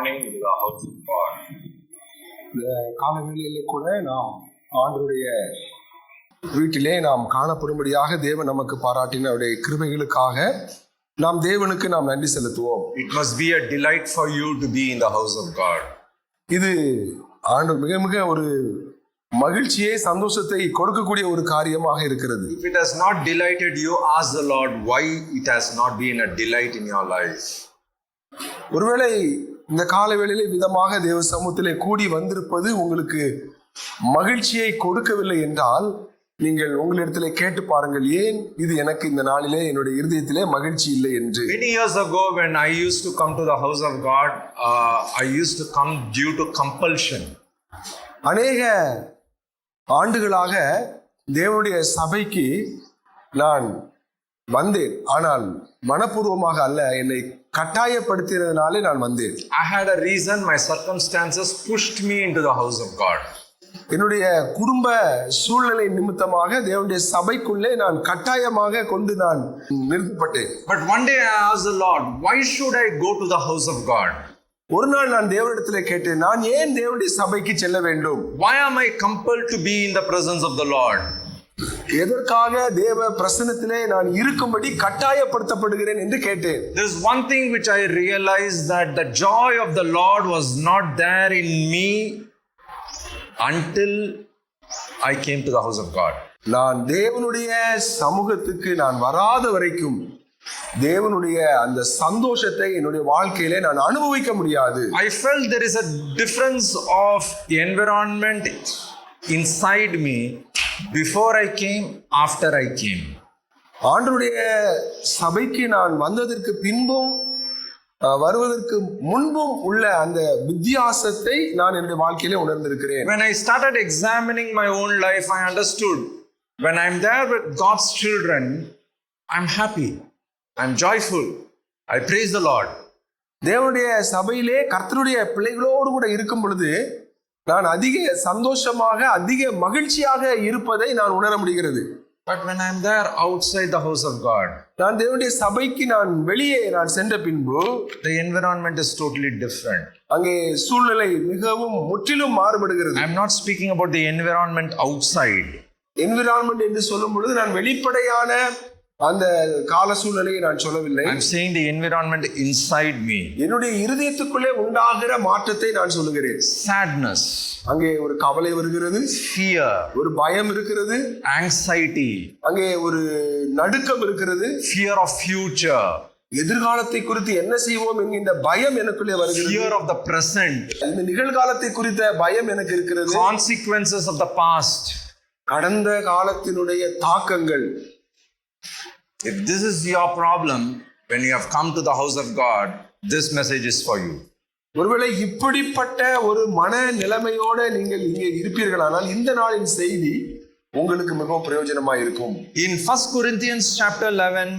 morning to the house of God. இந்த காலவேளையிலே கூட நாம் ஆண்டவருடைய வீட்டிலே நாம் காணப்படும்படியாக தேவன் நமக்கு பாராட்டின அவருடைய கிருபைகளுக்காக நாம் தேவனுக்கு நாம் நன்றி செலுத்துவோம். It must be a delight for you to be in the house of God. இது ஆண்டவர் மிக மிக ஒரு மகிழ்ச்சியை சந்தோஷத்தை கொடுக்கக்கூடிய ஒரு காரியமாக இருக்கிறது. If it has not delighted you, ask the Lord why it has not been a delight in your life. ஒருவேளை இந்த காலவேளையிலே விதமாக தேவ சமூகத்திலே கூடி வந்திருப்பது உங்களுக்கு மகிழ்ச்சியை கொடுக்கவில்லை என்றால் நீங்கள் உங்களிடத்திலே கேட்டு பாருங்கள், ஏன் இது எனக்கு இந்த நாளிலே என்னுடைய இருதயத்திலே மகிழ்ச்சி இல்லை என்று. Many years ago when I used to come to the house of God, I used to come due to compulsion. அநேக ஆண்டுகளாக தேவனுடைய சபைக்கு நான் வந்தேன், ஆனால் மனப்பூர்வமாக அல்ல, என்னை கட்டாயப்படுத்தினதுனாலே நான் வந்தேன். I had a reason. My circumstances pushed me into the house of God. என்னுடைய குடும்ப சூழ்நிலை நிமித்தமாக தேவனுடைய சபைக்குள்ளே நான் கட்டாயமாக கொண்டு நான் நிறுத்தப்பட்டேன். But one day I asked the Lord, why should I go to the house of God? ஒரு நாள் நான் தேவனிடத்திலே கேட்டேன், நான் ஏன் தேவனுடைய சபைக்கு செல்ல வேண்டும்? Why am I compelled to be in the presence of the Lord? எதற்காக தேவ பிரசன்னத்திலே நான் இருக்கும்படி கட்டாயப்படுத்தப்படுகிறேன் என்று கேட்டேன். There is one thing which I realized, that the joy of the Lord was not there in me until I came to the house of God. நான் தேவனுடைய சமூகத்துக்கு நான் வராத வரைக்கும் தேவனுடைய அந்த சந்தோஷத்தை என்னுடைய வாழ்க்கையிலே நான் அனுபவிக்க முடியாது. I felt there is a difference of environment inside me before I came, after I came. ஆண்டவருடைய சபைக்கு நான் வந்ததற்கு பின்பும் வருவதற்கு முன்பும் உள்ள அந்த வித்தியாசத்தை நான் என்னுடைய வாழ்க்கையிலே உணர்ந்திருக்கிறேன். When I started examining my own life, I understood when I'm there with God's children, I'm happy, I'm joyful, I praise the Lord. தேவனுடைய சபையிலே கர்த்தருடைய பிள்ளைகளோடு கூட இருக்கும் பொழுது நான் அதிக சந்தோஷமாக அதிக மகிழ்ச்சியாக இருப்பதை நான் உணர முடிகிறது. But when I'm there outside the house of God, நான் தேவனுடைய சபைக்கு நான் வெளியே நான் சென்ற பின்பு the environment is totally different. அங்கே சூழ்நிலை மிகவும் முற்றிலும் மாறுபடுகிறது. I'm not speaking about the environment outside. Environment என்று சொல்லும் பொழுது நான் வெளிப்படையான அந்த கால சூழ்நிலையை நான் சொல்லவில்லை. I'm saying the environment inside me. என்னுடைய இருதயத்துக்குள்ளே உண்டாகிற மாற்றத்தை நான் சொல்லுகிறேன். Sadness, அங்கே ஒரு கவலை வருகிறது, fear, ஒரு பயம் இருக்கிறது, anxiety, அங்கே ஒரு நடுக்கம் இருக்கிறது, fear of future, எதிர்காலத்தை குறித்து என்ன செய்வோம் என்கின்ற பயம் எனக்குள்ளே வருகிறது, fear of the present, இந்த நிகழ்காலத்தை குறித்த பயம் எனக்கு இருக்கிறது, consequences of the past. கடந்த காலத்தினுடைய தாக்கங்கள். If this is your problem when you have come to the house of God, this message is for you. ஒருவேளை இப்படிப்பட்ட ஒரு மன நிலைமையோட நீங்கள் இங்கே இருப்பீர்களானால் இந்த நாளின் செய்தி உங்களுக்கு மிகவும் பிரயோஜனமாக இருக்கும். In 1 Corinthians chapter 11,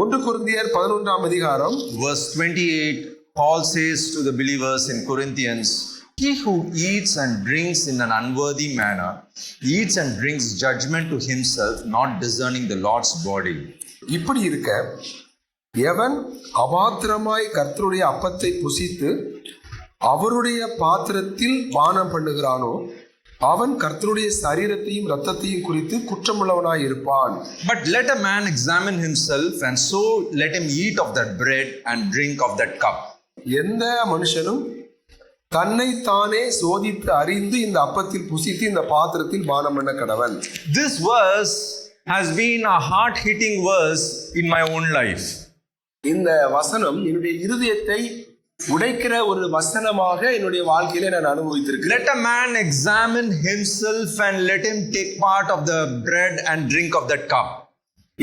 1 கொரிந்தியர் 11ஆம் அதிகாரம் verse 28, Paul says to the believers in Corinthians, he who eats and drinks in an unworthy manner eats and drinks judgment to himself, not discerning the Lord's body. இப்படி இருக்க எவன் அபாத்திரமாய் கர்த்தருடைய அப்பத்தை புசித்து அவருடைய பாத்திரத்தில் பானம் பண்ணுகிறானோ அவன் கர்த்தருடைய சரீரத்தையும் இரத்தத்தையும் குறித்து குற்றமுள்ளவனாய் இருப்பான். But let a man examine himself, and so let him eat of that bread and drink of that cup. எந்த மனுஷனும் தன்னை தானே சோதித்து அறிந்து இந்த அப்பத்தில் புசித்து இந்த பாத்திரத்தில் பானம் பண்ண கடவன். This verse has been a hard-hitting verse in my own life. இந்த வசனம் என்னுடைய இருதயத்தை உடைக்கிற ஒரு வசனமாக என்னுடைய வாழ்க்கையிலே நான் அனுபவித்திருக்கிறேன். Let a man examine himself and let him take part of the bread and drink of that cup.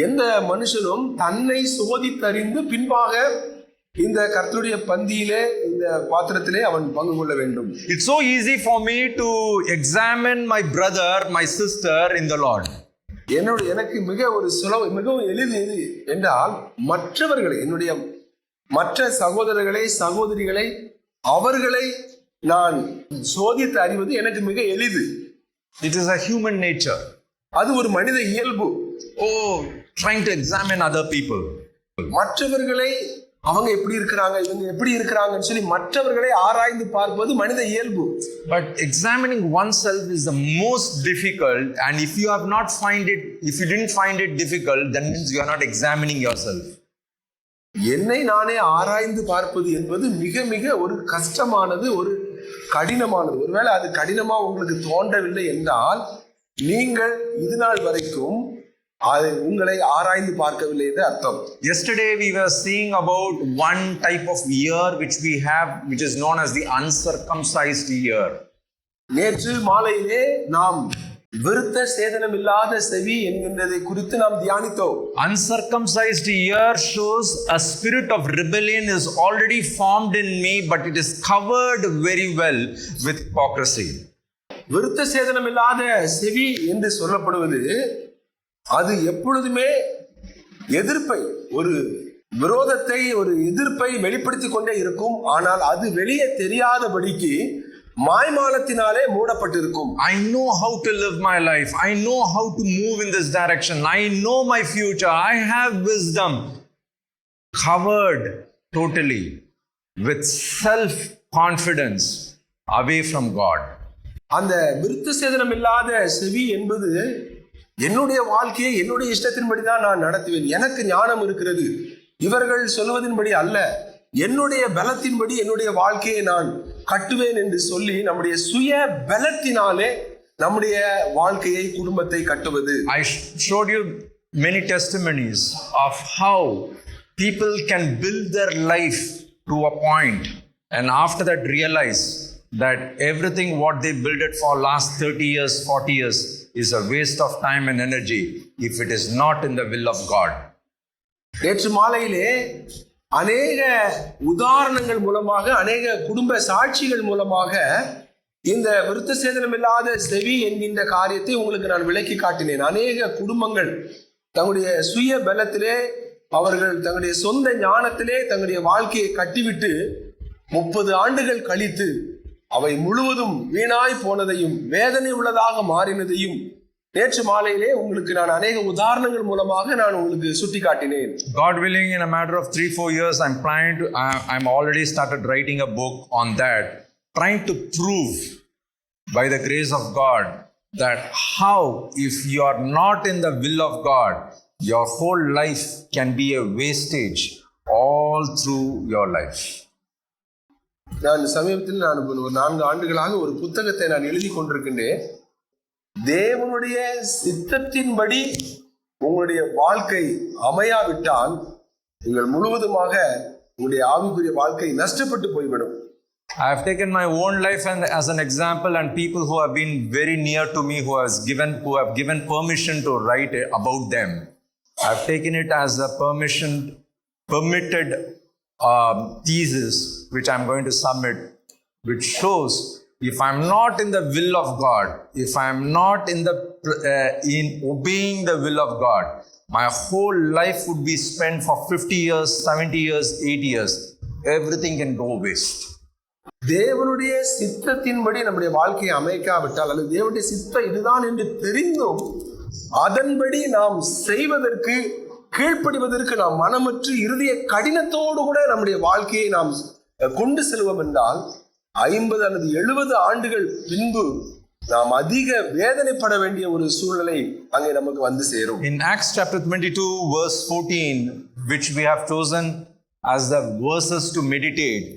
எந்த மனுஷனும் தன்னை சோதித்தறிந்து பின்பாக இந்த கர்த்தருடைய பந்தியிலே இந்த பாத்திரத்திலே அவன் பங்கு கொள்ள வேண்டும். It's so easy for me to examine my brother, my sister in the Lord. எனக்கு மிகவும் எளிது என்றால் மற்றவர்களை, என்னுடைய மற்ற சகோதரர்களை சகோதரிகளை அவர்களை நான் சோதித்து அறிவது எனக்கு மிக எளிது. It is a human nature. அது ஒரு மனித இயல்பு. Trying to examine other people. மற்றவர்களை அவங்க எப்படி இருக்கிறாங்க, இவங்க எப்படி இருக்கிறாங்கன்னு சொல்லி மற்றவர்களை ஆராய்ந்து பார்ப்பது மனித இயல்பு. But examining oneself is the most difficult, and if you didn't find it difficult, then means you are not examining yourself. என்னை நானே ஆராய்ந்து பார்ப்பது என்பது மிக மிக ஒரு கஷ்டமானது, ஒரு கடினமானது. ஒருவேளை அது கடினமா உங்களுக்கு தோன்றவில்லை என்றால் நீங்கள் இது நாள் வரைக்கும் அதை உங்களை ஆராய்ந்து பார்க்கவில்லை என்று அர்த்தம். Yesterday we were seeing about one type of ear which we have, which is known as the uncircumcised ear. நேற்று மாலையிலே நாம் விருத்த சேதனம் இல்லாத செவி என்கின்றதை குறித்து நாம் தியானித்தோம். Uncircumcised ear shows a spirit of rebellion is already formed in me, but it is covered very well with hypocrisy. விருத்த சேதனம் இல்லாத செவி என்று சொல்லப்படுவது அது எப்பொழுதுமே எதிர்ப்பை, ஒரு விரோதத்தை, ஒரு எதிர்ப்பை வெளிப்படுத்திக் கொண்டே இருக்கும். ஆனால் அது வெளியே தெரியாதபடிக்கு மாய்மாலத்தினாலே மூடப்பட்டிருக்கும். I know how to live my life. I know how to move in this direction. I know my future. I have wisdom. Covered totally with self-confidence away from God. அந்த விருத்த சேதனம் இல்லாத செவி என்பது என்னுடைய வாழ்க்கையை என்னுடைய இஷ்டத்தின்படி தான் நான் நடத்துவேன், எனக்கு ஞானம் இருக்கிறது, இவர்கள் சொல்வதின்படி அல்ல, என்னுடைய பலத்தின்படி என்னுடைய வாழ்க்கையை நான் கட்டுவேன் என்று சொல்லி நம்முடைய சுய பலத்தினாலே நம்முடைய வாழ்க்கையை, குடும்பத்தை கட்டுவது. I showed you many testimonies of how people can build their life to a point and after that realize that everything what they built it for last 30 years, 40 years is a waste of time and energy if it is not in the will of God. நேற்று மாலையிலே அநேக உதாரணங்கள் மூலமாக, அநேக குடும்ப சாட்சிகள் மூலமாக இந்த விருத்த சேதனம் இல்லாத செவி என்கின்ற காரியத்தை உங்களுக்கு நான் விளக்கி காட்டினேன். அநேக குடும்பங்கள் தங்களுடைய சுய பலத்திலே, அவர்கள் தங்களுடைய சொந்த ஞானத்திலே தங்களுடைய வாழ்க்கையை கட்டிவிட்டு 30 ஆண்டுகள் கழித்து அவை முழுவதும் வீணாய் போனதையும் வேதனை உள்ளதாக மாறினதையும் நேற்று மாலையிலே உங்களுக்கு நான் அநேக உதாரணங்கள் மூலமாக நான் உங்களுக்கு சுட்டி காட்டினேன். God willing, in a matter of 3-4 years, I'm already started writing a book on that, trying to prove by the grace of God that how, if you are not in the will of God, your whole life can be a wastage all through your life. நான் சமீபத்தில் நான் ஒரு 4 ஆண்டுகளாக ஒரு புத்தகத்தை நான் எழுதி கொண்டிருக்கின்றேன். தேவனுடைய சித்தத்தின்படி உங்களுடைய வாழ்க்கை அமையாவிட்டால் நீங்கள் முழுவதுமாக உங்களுடைய ஆவிக்குரிய வாழ்க்கை நஷ்டப்பட்டு போய்விடும். I have taken my own life as an example, and people who have been very near to me, who have given permission to write about them. I have taken it as a permitted thesis which I'm going to submit, which shows if I'm not in the will of God, if I'm not in obeying the will of God, my whole life would be spent for 50 years, 70 years, 80 years. Everything can go waste. தேவனுடைய சித்தத்தின்படி நம்முடைய வாழ்க்கையை அமைக்காவிட்டால், அல்லது தேவனுடைய சித்தம் இதுதான் என்று தெரிந்தும் அதன்படி நாம் செய்வதற்கு, கீழ்ப்படிவதற்கு நாம் மனமற்று இறுதிய கடினத்தோடு கூட நம்முடைய வாழ்க்கையை நாம் கொண்டு செல்வோம் என்றால் 50 அல்லது 70 ஆண்டுகள் பின்பு நாம் அதிக வேதனைப்பட வேண்டிய ஒரு சூழ்நிலை அங்கே நமக்கு வந்து சேரும். In Acts chapter 22 verse 14, which we have chosen as the verses to meditate,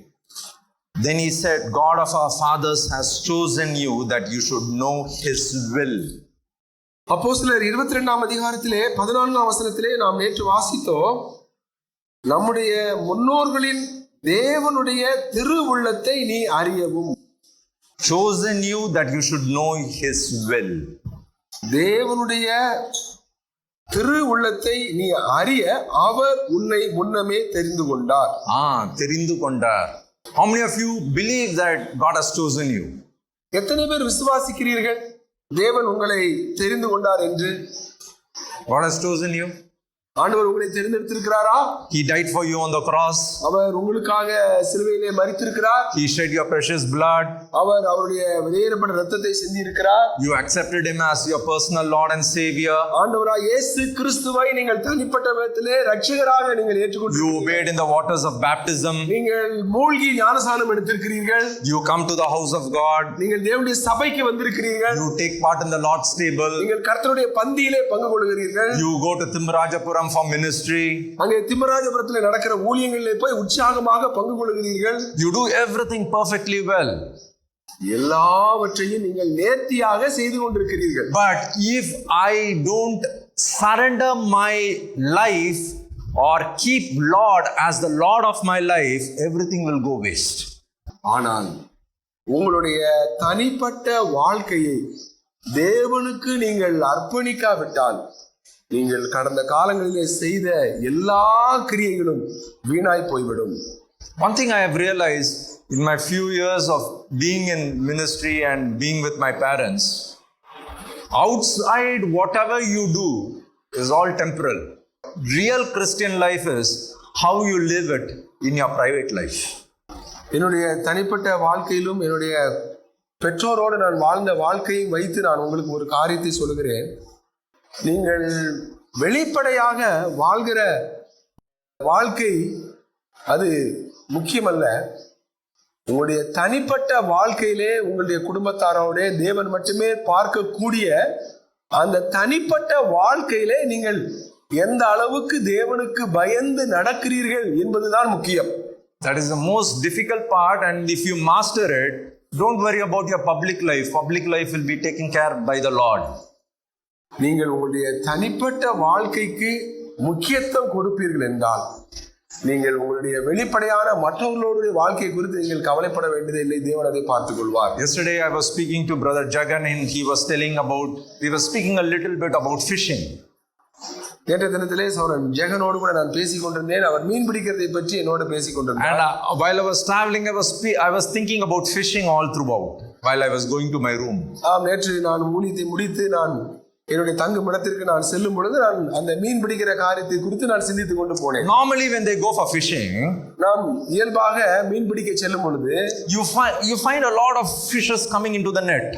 then he said, God of our fathers has chosen you that you should know his will. அப்போஸ்தலர் 22ஆம் அதிகாரத்திலே 14ஆம் வசனத்திலே நாம் நேற்று வாசித்தோம், நம்முடைய முன்னோர்களின் தேவனுடைய திருவுள்ளத்தை நீ அறியவும். Chosen you that you should know his will. தேவனுடைய திருவுள்ளத்தை நீ அறிய அவர் உன்னை முன்னமே தெரிந்து கொண்டார். தெரிந்து கொண்டார். How many of you believe that God has chosen you? எத்தனை பேர் விசுவாசிக்கிறீர்கள் தேவன் உங்களை தெரிந்து கொண்டார் என்று? God has chosen you. ஆண்டவர் உங்களை தெரிந்தெடுத்திருக்கிறாரா? He died for you on the cross. அவர் உங்களுக்காக சிலுவையிலே மரித்திருக்கிறார். He shed your precious blood. அவர் அவருடைய விலையேறப்பட்ட இரத்தத்தை சிந்தி இருக்கிறார். You accepted him as your personal Lord and Savior. ஆண்டவராகிய இயேசு கிறிஸ்துவை நீங்கள் தனிப்பட்ட விதத்திலே இரட்சகராக நீங்கள் ஏற்றுக்கொண்டீர்கள். You obeyed in the waters of baptism. நீங்கள் மூழ்கி ஞானஸ்நானம் எடுத்திருக்கிறீர்கள். You come to the house of God. நீங்கள் தேவனுடைய சபைக்கு வந்திருக்கிறீர்கள். You take part in the Lord's table. நீங்கள் கர்த்தருடைய பந்தியிலே பங்கு கொள்கிறீர்கள். You go to Timarajapuram for ministry. அங்கே திம்மராஜபுரத்தில் நடக்கிற ஊழியங்களிலே போய் உற்சாகமாக பங்கு கொள்கிறீர்கள். You do everything perfectly well. எல்லாவற்றையும் நீங்கள் நேர்த்தியாக செய்து கொண்டிருக்கிறீர்கள். But if I don't surrender my life or keep Lord as the Lord of my life, everything will go waste. ஆனால் உங்களுடைய தனிப்பட்ட வாழ்க்கையை தேவனுக்கு நீங்கள் அர்ப்பணிக்காவிட்டால் நீங்கள் கடந்த காலங்களிலே செய்த எல்லா கிரியைகளும் வீணாய் போய்விடும். One thing I have realized in my few years of being in ministry and being with my parents, outside whatever you do is all temporal. Real Christian life is how you live it in your private life. என்னுடைய தனிப்பட்ட வாழ்க்கையிலும் என்னுடைய பெற்றோரோடு நான் வாழ்ந்த வாழ்க்கையை வைத்து நான் உங்களுக்கு ஒரு காரியத்தை சொல்கிறேன். நீங்கள் வெளிப்படையாக வாழ்கிற வாழ்க்கை அது முக்கியமல்ல. உங்களுடைய தனிப்பட்ட வாழ்க்கையிலே உங்களுடைய குடும்பத்தாரோட தேவன் மட்டுமே பார்க்கக்கூடிய அந்த தனிப்பட்ட வாழ்க்கையிலே நீங்கள் எந்த அளவுக்கு தேவனுக்கு பயந்து நடக்கிறீர்கள் என்பதுதான் முக்கியம். That is the most difficult part, and if you master it, don't worry about your public life. Public life will be taken care by the Lord. நீங்கள் உங்களுடைய தனிப்பட்ட வாழ்க்கைக்கு முக்கியத்துவம் கொடுப்பீர்கள் என்றால் நீங்கள் உங்களுடைய வெளிப்படையான மற்றவர்களுடைய வாழ்க்கை குறித்து நீங்கள் கவலைப்பட வேண்டியது இல்லை. தேவன் அதை பார்த்துக் கொள்வார். Yesterday I was speaking to Brother Jagan and he was speaking a little bit about fishing. நேற்றைய தினத்திலே சோழன் ஜெகனோடு கூட நான் பேசிக் கொண்டிருந்தேன். அவர் மீன் பிடிக்கிறதை பற்றி என்னோட பேசிக் கொண்டிருந்தார். And while I was traveling, I was thinking about fishing all throughout while I was going to my room. நேற்று நான் ஊழியத்தை முடித்து நான் என்னுடைய தங்கும் இடத்திற்கு நான் செல்லும் பொழுது நான் அந்த மீன் பிடிக்கிற காரியத்தை குறித்து நான் சிந்தித்துக் கொண்டு போனேன். Normally when they go for fishing, நாம் இயல்பாக மீன் பிடிக்க செல்லும் பொழுது you find a lot of fishes coming into the net.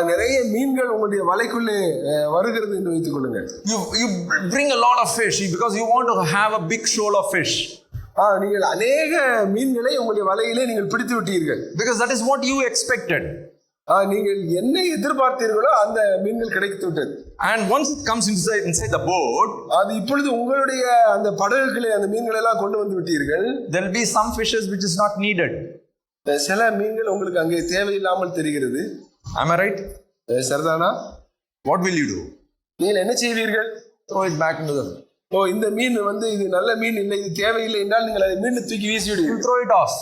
நிறைய மீன்கள் உங்களுடைய வலைக்குள்ளே வருகிறது என்று வைத்துக் கொள்ளுங்கள். You bring a lot of fish because you want to have a big shoal of fish. நீங்கள் அநேக மீன்களை உங்களுடைய வலையிலே நீங்கள் பிடித்து விட்டீர்கள். Because that is what you expected. நீங்கள் என்ன எதிர்பார்த்தீர்களோ அந்த மீன்கள் கிடைத்து விட்டது. And once it comes inside the boat, அது இப்பொழுது உங்களுடைய அந்த படகுகளை அந்த மீன்களை எல்லாம் கொண்டு வந்து விட்டீர்கள். There will be some fishes which is not needed. சில மீன்கள் உங்களுக்கு அங்கே தேவையில்லாமல் தெரிகிறது. Am I right? சரிதானா? What will you do? நீங்கள் என்ன செய்வீர்கள்? Throw it back into the. இந்த மீன் இது நல்ல மீன் இல்லை, இது தேவையில்லை என்றால் நீங்கள் அதை மீண்டும் தூக்கி வீசி விடுவீர்கள். Throw it off.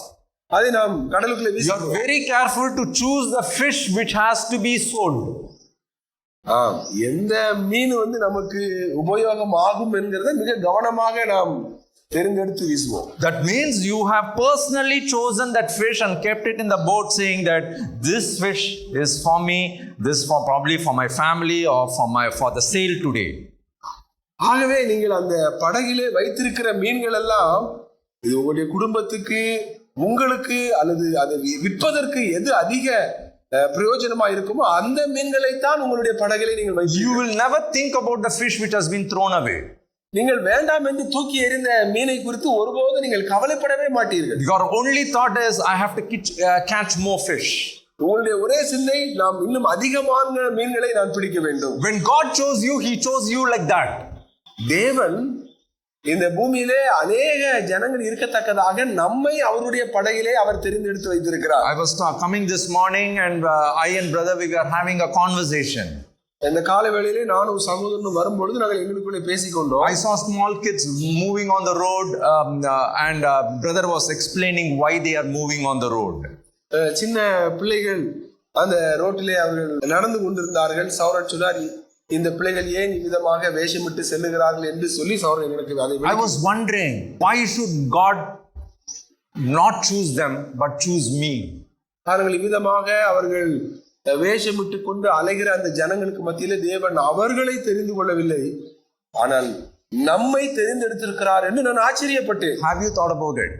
அதை நாம் கடலுக்குள்ளே வீசி. You are very careful to choose the fish which has to be sold. எந்த மீன் நமக்கு உபயோகம் ஆகும் என்கிறத மிக கவனமாக நாம் தெரிந்தெடுத்து வீசுவோம். That means you have personally chosen that fish and kept it in the boat, saying that this fish is for me, this for probably for my family or for the sale today. ஆகவே நீங்கள் அந்த படகிலே வைத்திருக்கிற மீன்கள் எல்லாம் இது உங்களுடைய குடும்பத்துக்கு, உங்களுக்கு அல்லது அதை விற்பதற்கு எது அதிக பிரயோஜனமா இருக்குமோ அந்த மீன்களைத்தான் உங்களுடைய படகிலே நீங்கள் வைப்பீர்கள். You will never think about the fish which has been thrown away. நீங்கள் வேண்டாம் என்று தூக்கி எறிந்த மீனை குறித்து ஒருபோது நீங்கள் கவலைப்படவே மாட்டீர்கள். Your only thought is I have to catch more fish. உங்களுடைய ஒரே சிந்தை நாம் இன்னும் அதிகமான மீன்களை நான் பிடிக்க வேண்டும். When God chose you, he chose you like that. தேவன் இந்த பூமியிலே அநேக ஜனங்கள் இருக்கத்தக்கதாக நம்மை அவருடைய படகிலே அவர் தெரிந்தெடுத்து வைத்திருக்கிறார். I was coming this morning and I and brother we were having a conversation. இந்த காலை வேளையிலே நானும் சகோதரனும் வரும்பொழுது நாங்கள் எங்களுக்குள்ளே பேசிக்கொண்டோம். I saw small kids moving on the road and brother was explaining why they are moving on the road. சின்ன பிள்ளைகள் அந்த ரோட்டிலே அவர்கள் நடந்து கொண்டிருந்தார்கள். சௌரன் சொன்னார், இந்த பிள்ளைகள் ஏன் இவ்விதமாக வேஷமிட்டு செல்லுகிறார்கள் என்று சொல்லி சௌரன் எனக்கு அதை. I was wondering why should God not choose them but choose me? அவர்கள் இவ்விதமாக அவர்கள் வேஷமிட்டு கொண்டு அலைகிற அந்த ஜனங்களுக்கு மத்தியிலே தேவன் அவர்களை தெரிந்து கொள்ளவில்லை, ஆனால் நம்மை தெரிந்தெடுத்திருக்கிறார் என்று நான் ஆச்சரியப்பட்டேன். Have you thought about it?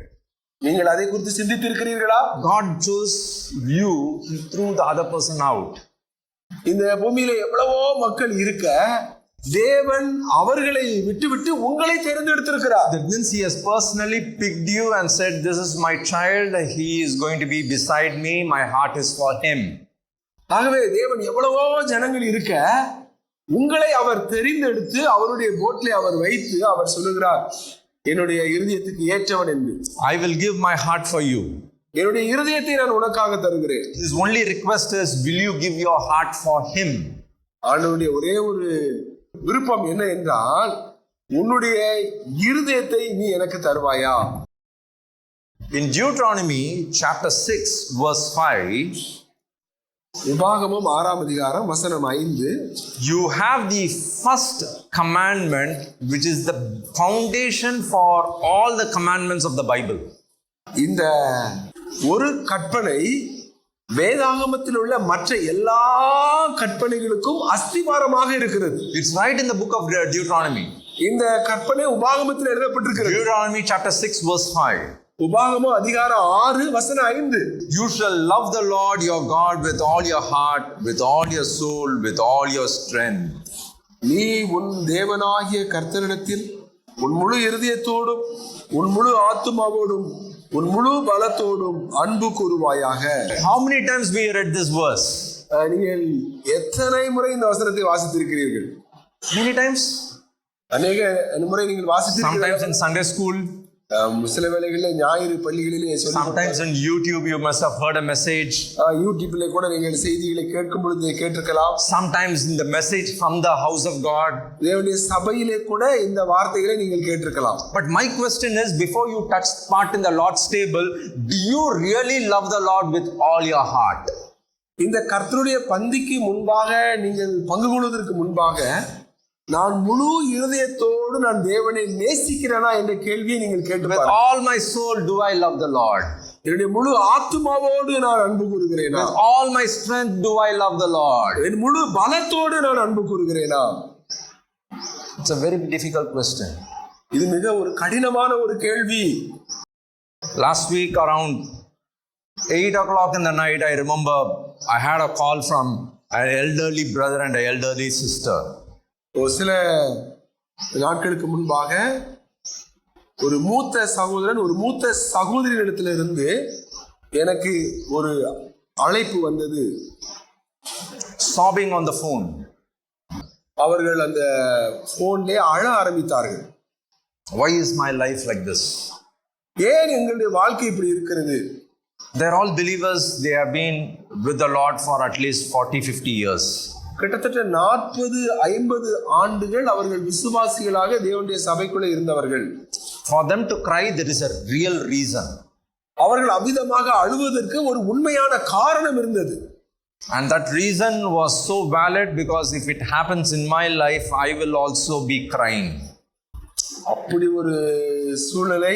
நீங்கள் அதை குறித்து சிந்தித்திருக்கிறீர்களா? God chose you, He threw the other person out. இந்த பூமியில எவ்வளவோ மக்கள் இருக்க தேவன் அவர்களை விட்டு உங்களை தேர்ந்தெடுத்திருக்கிறார். That means He has personally picked you and said, this is my child, He is going to be beside me, my heart is for Him. ஆகவே தேவன் எவ்வளவோ ஜனங்கள் இருக்க உங்களை அவர் தெரிந்தெடுத்து அவருடைய போட்டிலே அவர் வைத்து அவர் சொல்லுகிறார், என்னுடைய இருதயத்துக்கு ஏற்றவன் என்று. I will give my heart for you. என்னுடைய இருதயத்தை நான் உனக்காக தருகிறேன். His only request is, will you give your heart for Him? ஆண்டவருடைய ஒரே ஒரு விருப்பம் என்ன என்றால், உன்னுடைய இருதயத்தை நீ எனக்கு தருவாயா? In Deuteronomy chapter 6 verse 5, உபாகமம் 6ஆம் அதிகாரம் வசனம் 5, you have the first commandment, which is the foundation for all the commandments of the Bible. இந்த ஒரு கற்பனை வேதாகமத்தில் உள்ள மற்ற எல்லா கற்பனைகளுக்கும் அஸ்திவாரமாக இருக்கிறது. It's right in the book of Deuteronomy. இந்த கற்பனை உபாகமத்தில் எழுதப்பட்டிருக்கிறது. Deuteronomy chapter 6 verse 5. உபாகமம் அதிகாரம் 6 வசனம் 5. You shall love the Lord your God with all your heart, with all your soul, with all your strength. நீ உன் தேவனாகிய கர்த்தரிடத்தில் உன் முழு இருதயத்தோடும் உன் முழு ஆத்துமாவோடும் உன் முழு பலத்தோடும் அன்பு கூறுவாயாக. How many times we read this verse? நீங்கள் எத்தனை முறை இந்த வசனத்தை வாசித்திருக்கிறீர்கள்? Many times. அநேக முறை நீங்கள் வாசித்திருக்கிறீர்கள். Sometimes in Sunday school. சில வேளைகளில் ஞாயிறு பள்ளிகளிலே சொல்லி. Sometimes on YouTube you must have heard a message. யூடியூப்ல கூட நீங்கள் செய்திகளை கேட்கும் பொழுது கேட்டிருக்கலாம். Sometimes in the message from the house of God. தேவனுடைய சபையிலே கூட இந்த வார்த்தைகளை நீங்கள் கேட்டிருக்கலாம். But my question is, before you touch part in the Lord's table, do you really love the Lord with all your heart? இந்த கர்த்தருடைய பந்திக்கு முன்பாக நீங்கள் பங்கு கொள்வதற்கு முன்பாக நான் முழு இருதயத்தோடு நான் தேவனை நேசிக்கிறேனா என்ற கேள்வியை நீங்கள் கேட்டு With all my soul do I love the Lord. என்னுடைய முழு ஆத்துமாவோடு நான் அன்பு கூறுகிறேனா? With all my strength do I love the Lord. என் முழு பலத்தோடு நான் அன்பு கூறுகிறேனா? It's a very difficult question. இது மிக ஒரு கடினமான ஒரு கேள்வி. Last week around 8 o'clock in the night, I remember I had a call from an elderly brother and an elderly sister. ஒரு சில நாட்களுக்கு முன்பாக ஒரு மூத்த சகோதரன் ஒரு மூத்த சகோதரியிடத்திலிருந்து எனக்கு ஒரு அழைப்பு வந்தது. Sobbing on the phone. அவர்கள் அந்த போன்லே அழ ஆரம்பித்தார்கள். Why is my life like this? ஏன் எங்களுடைய வாழ்க்கை இப்படி இருக்கிறது? They're all believers. They have been with the Lord for at least 40-50 years. கிட்டத்தட்ட 40-50 ஆண்டுகள் அவர்கள் விசுவாசிகளாக தேவனுடைய சபைக்குள்ளே இருந்தவர்கள். For them to cry, there is a real reason. அவர்கள் அவ்விதமாக அழுவதற்கு ஒரு உண்மையான காரணம் இருந்தது. And that reason was so valid, because if it happens in my life, I will also be crying. அப்படி ஒரு சூழ்நிலை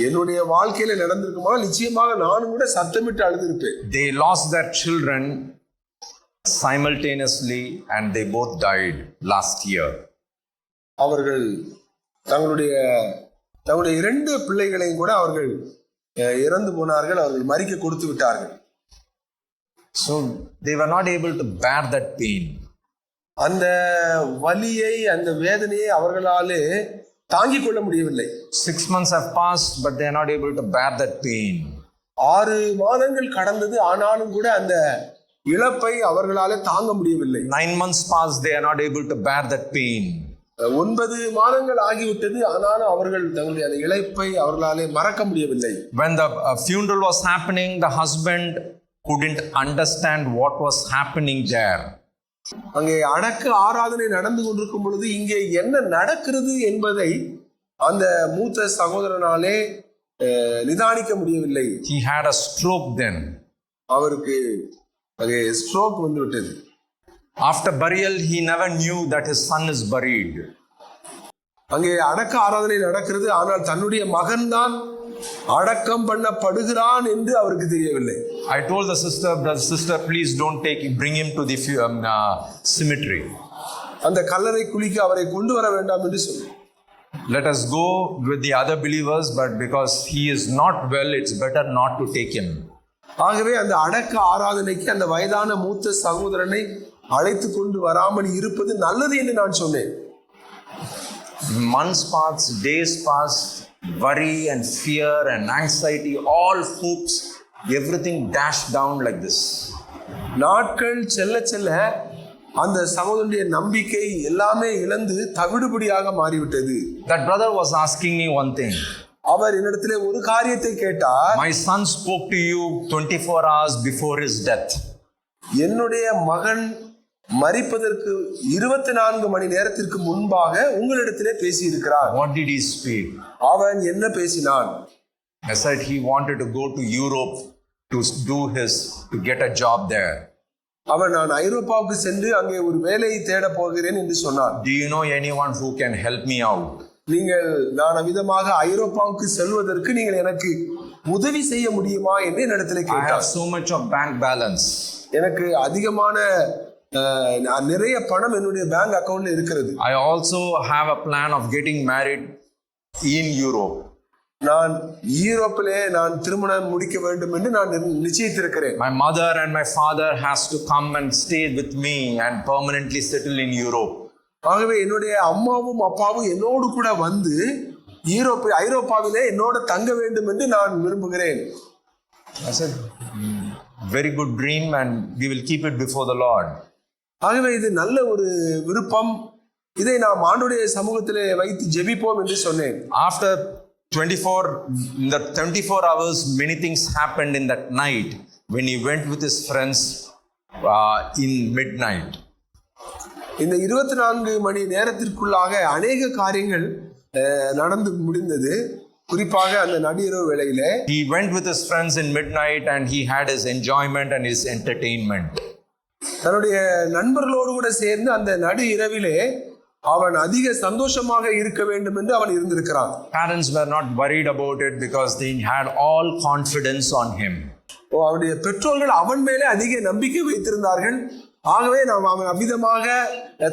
என்னுடைய வாழ்க்கையில நடந்திருக்குமா, நிச்சயமாக நானும் கூட சத்தமிட்டு அழுதிருப்பேன். They lost their children simultaneously and they both died last year. அவர்கள் தங்களுடைய 2 பிள்ளைகளையும் கூட அவர்கள் இறந்து போனார்கள், அவர்கள் மரிக்க கொடுத்து விட்டார்கள். So they were not able to bear that pain. அந்த வலியை அந்த வேதனையை அவர்களாலே தாங்கிக் கொள்ள முடியவில்லை. 6 months have passed, but they are not able to bear that pain. 6 மாதங்கள் கடந்தது, ஆனாலும் கூட அந்த இழப்பை அவர்களாலே தாங்க முடியவில்லை. 9 months passed, they are not able to bear that pain. 9 மாதங்கள் ஆகிவிட்டது, ஆனாலும் அவர்கள் தங்களுடைய அந்த இழப்பை அவர்களாலே மறக்க முடியவில்லை. When the funeral was happening, the husband couldn't understand what was happening there. அங்கே அடக்க ஆராதனை நடந்து கொண்டிருக்கும் பொழுது இங்கே என்ன நடக்கிறது என்பதை அந்த மூத்த சகோதரனாலே நிதானிக்க முடியவில்லை. He had a stroke then. அவருக்கு அங்கே ஸ்ட்ரோக் வந்து விட்டது. After burial, he never knew that his son is buried. அங்கே அடக்க ஆராதனை நடக்கிறது, ஆனால் தன்னுடைய மகன்தான் அடக்கம் பண்ணப்படுகிறான் என்று அவருக்கு தெரியவில்லை. I told the sister, please don't bring him to the cemetery. அந்த கல்லறை குழிக்கு அவரை கொண்டு வர வேண்டாம் என்று சொன்னேன். let us go with the other believers, but because he is not well, it's better not to take him. ஆகவே அந்த அடக்க ஆராதனைக்கு அந்த வயதான மூத்த சகோதரனை அழைத்து கொண்டு வராமல் இருப்பது நல்லது என்று நான் சொன்னேன். Months pass, days pass, worry and fear and anxiety, all hopes, everything dashed down like this. நாட்கள் செல்ல செல்ல அந்த சகோதரனுடைய நம்பிக்கை எல்லாமே இழந்து தவிடுபடியாக மாறிவிட்டது. That brother was asking me one thing. அவர் என்னிடத்திலே ஒரு காரியத்தை கேட்டார். My son spoke to you 24 hours before his death. என்னுடைய மகன் மரிப்பதற்கு 24 மணி நேரத்திற்கு முன்பாக உங்களிடத்திலே பேசி இருக்கிறார். What did he speak? அவன் என்ன பேசினான்? I said he wanted to go to Europe to get a job there. அவன் நான் ஐரோப்பாவுக்கு சென்று அங்கே ஒரு வேலையை தேட போகிறேன் என்று சொன்னான். Do you know anyone who can help me out? நீங்கள் நான் விதமாக ஐரோப்பாவுக்கு செல்வதற்கு நீங்கள் எனக்கு உதவி செய்ய முடியுமா என்று என்னிடத்திலே I கேட்டார். have so much of bank balance. எனக்கு அதிகமான நிறைய பணம் என்னுடைய பேங்க் அக்கவுண்ட்ல இருக்கிறது. I also have a plan of getting married in Europe. நான் யூரோப்பிலே நான் திருமணம் முடிக்க வேண்டும் என்று நான் நிச்சயித்திருக்கிறேன். My mother and my father has to come and stay with me and permanently settle in Europe. ஆகவே என்னுடைய அம்மாவும் அப்பாவும் என்னோடு கூட வந்து ஐரோப்பாவிலே என்னோட தங்க வேண்டும் என்று நான் விரும்புகிறேன். I said, very good dream and we will keep it before the Lord. ஆகவே இது நல்ல ஒரு விருப்பம், இதை நாம் ஆண்டவருடைய சமூகத்திலே வைத்து ஜெபிப்போம் என்று சொன்னேன். After 24 hours, many things happened in that night when he went with his friends in midnight. இந்த 24 மணி நேரத்திற்குள்ளாக அநேக காரியங்கள் நடந்து முடிந்தது. குறிப்பாக அந்த நடுஇரவு வேளையிலே He went with his friends in midnight and he had his enjoyment and his entertainment. தன்னுடைய நண்பர்களோடு கூட சேர்ந்து அந்த நடு இரவிலே அவன் அதிக சந்தோஷமாக இருக்க வேண்டும் என்று அவன் இருந்திருக்கிறான். Parents were not worried about it because they had all confidence on him. அவனுடைய பெற்றோர்கள் அவன் மேலே அதிக நம்பிக்கை வைத்திருந்தார்கள். ஆகவே அவன் அவ்விதமாக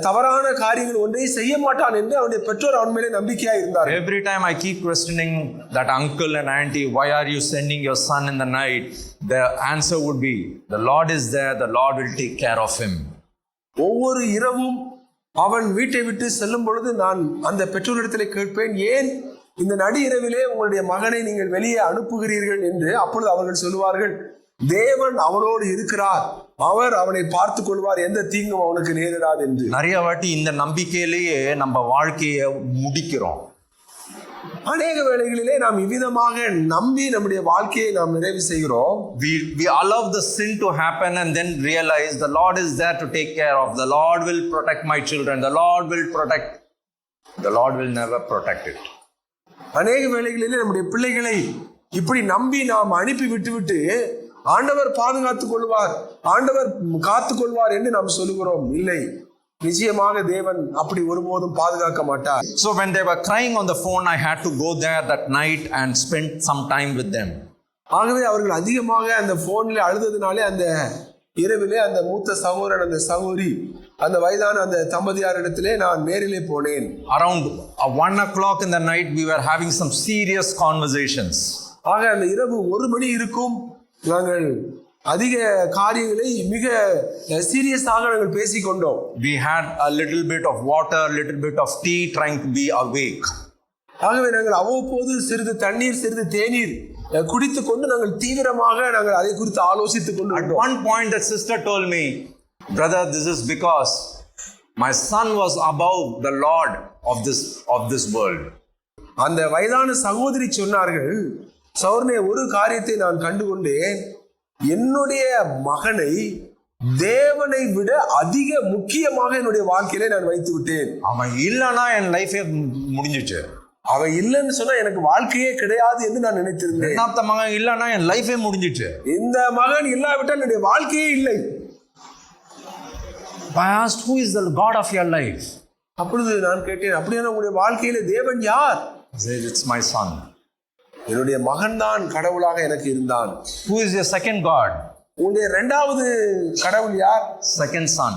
தவறான காரியங்கள் ஒன்றை செய்ய மாட்டான் என்று அவனுடைய பெற்றோர் அவன் மேலே நம்பிக்கையா இருந்தார். Every time I keep questioning that uncle and auntie, why are you sending your son in the night? The answer would be, the Lord is there, the Lord will take care of him. ஒவ்வொரு இரவும் அவன் வீட்டை விட்டு செல்லும் பொழுது நான் அந்த பெற்றோரிடத்திலே கேட்பேன், ஏன் இந்த நடு இரவிலே உங்களுடைய மகனை நீங்கள் வெளியே அனுப்புகிறீர்கள் என்று. அப்பொழுது அவர்கள் சொல்லுவார்கள், தேவன் அவனோடு இருக்கிறார், அவர் அவனை பார்த்துக் கொள்வார், எந்த தீங்கும் அவனுக்கு நேரிடாது என்று. நிறைய வாட்டி இந்த நம்பிக்கையிலேயே நம்ம வாழ்க்கையை முடிக்கிறோம். அநேக வேளைகளிலே நாம் இவ்விதமாக நம்பி நம்முடைய வாழ்க்கையை நாம் நிறைவு செய்கிறோம். We allow the sin to happen and then realize the Lord is there to take care of. The Lord will protect my children. The Lord will protect. The Lord will never protect it. அநேக வேளைகளிலே நம்முடைய பிள்ளைகளை இப்படி நம்பி நாம் அனுப்பி விட்டு ஆண்டவர் பாதுகாத்துக் கொள்வார், ஆண்டவர் காத்துக் கொள்வார் என்று நாம் சொல்லுகிறோம். இல்லை, நிச்சயமாக தேவன் அப்படி ஒருபோதும் பாதுகாக்க மாட்டார். So when they were crying on the phone, I had to go there that night and spend some time with them. ஆகவே அவர்கள் அதிகமாக அந்த போன்ல அழுததினாலே அந்த இரவிலே அந்த மூத்த சகோதரன் அந்த சகோதரி அந்த வயதான அந்த தம்பதியாரிடத்திலே நான் நேரிலே போனேன். Around 1 o'clock in the night, we were having some serious conversations. ஆக அந்த இரவு 1 மணி இருக்கும். நாங்கள் அதிக காரியங்களை மிக சீரியஸாக நாங்கள் பேசிக்கொண்டோம். We had a little bit of water, little bit of tea, trying to be awake. ஆகவே நாங்கள் அவ்வப்போது சிறிது தண்ணீர் சிறிது தேநீர் குடித்துக் கொண்டு நாங்கள் தீவிரமாக நாங்கள் அதை குறித்து ஆலோசித்துக் கொண்டு. At one point that sister told me, brother, this is because my son was above the Lord of this world. அந்த வயதான சகோதரி சொன்னார்கள், சௌர்ணே, ஒரு காரியத்தை நான் கண்டுகொண்டேன், என்னுடைய மகனை தேவனை விட அதிக முக்கியமாக என்னுடைய வாழ்க்கையிலே நான் வைத்து விட்டேன். அவன் இல்லைன்னா என் லைஃபே முடிஞ்சிச்சு. அவன் இல்லைன்னு சொன்னா எனக்கு வாழ்க்கையே கிடையாது என்று நான் நினைத்திருந்தேன். ரெண்டாவது மகன் இல்லைன்னா என் லைஃபே முடிஞ்சிச்சு. இந்த மகன் இல்லாவிட்டால் என்னுடைய வாழ்க்கையே இல்லை. I asked, who is the God of your life? அப்பொழுது நான் கேட்டேன், அப்படியான உங்களுடைய வாழ்க்கையில தேவன் யார்? He said, it's my son. என்னுடைய மகன் தான் கடவுளாக எனக்கு இருந்தான். Who is your second God? உங்களுடைய இரண்டாவது கடவுள் யார்? Second son.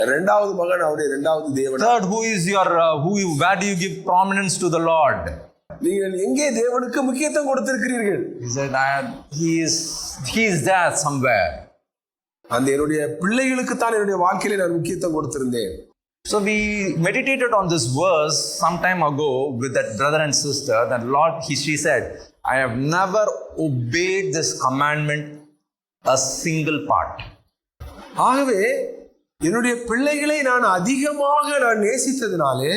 இரண்டாவது மகன் அவருடைய இரண்டாவது தேவன். Third, where do you give prominence to the Lord? நீங்கள் எங்கே தேவனுக்கு முக்கியத்துவம் கொடுத்திருக்கிறீர்கள்? He said, he is there somewhere. அந்த என்னுடைய பிள்ளைகளுக்கு தான் என்னுடைய வாழ்க்கையில நான் முக்கியத்துவம் கொடுத்திருந்தேன். So we meditated on this verse some time ago with that brother and sister. That Lord, she said, I have never obeyed this commandment a single part. ஆகவே என்னுடைய பிள்ளைகளை நான் அதிகமாக நேசித்ததினாலே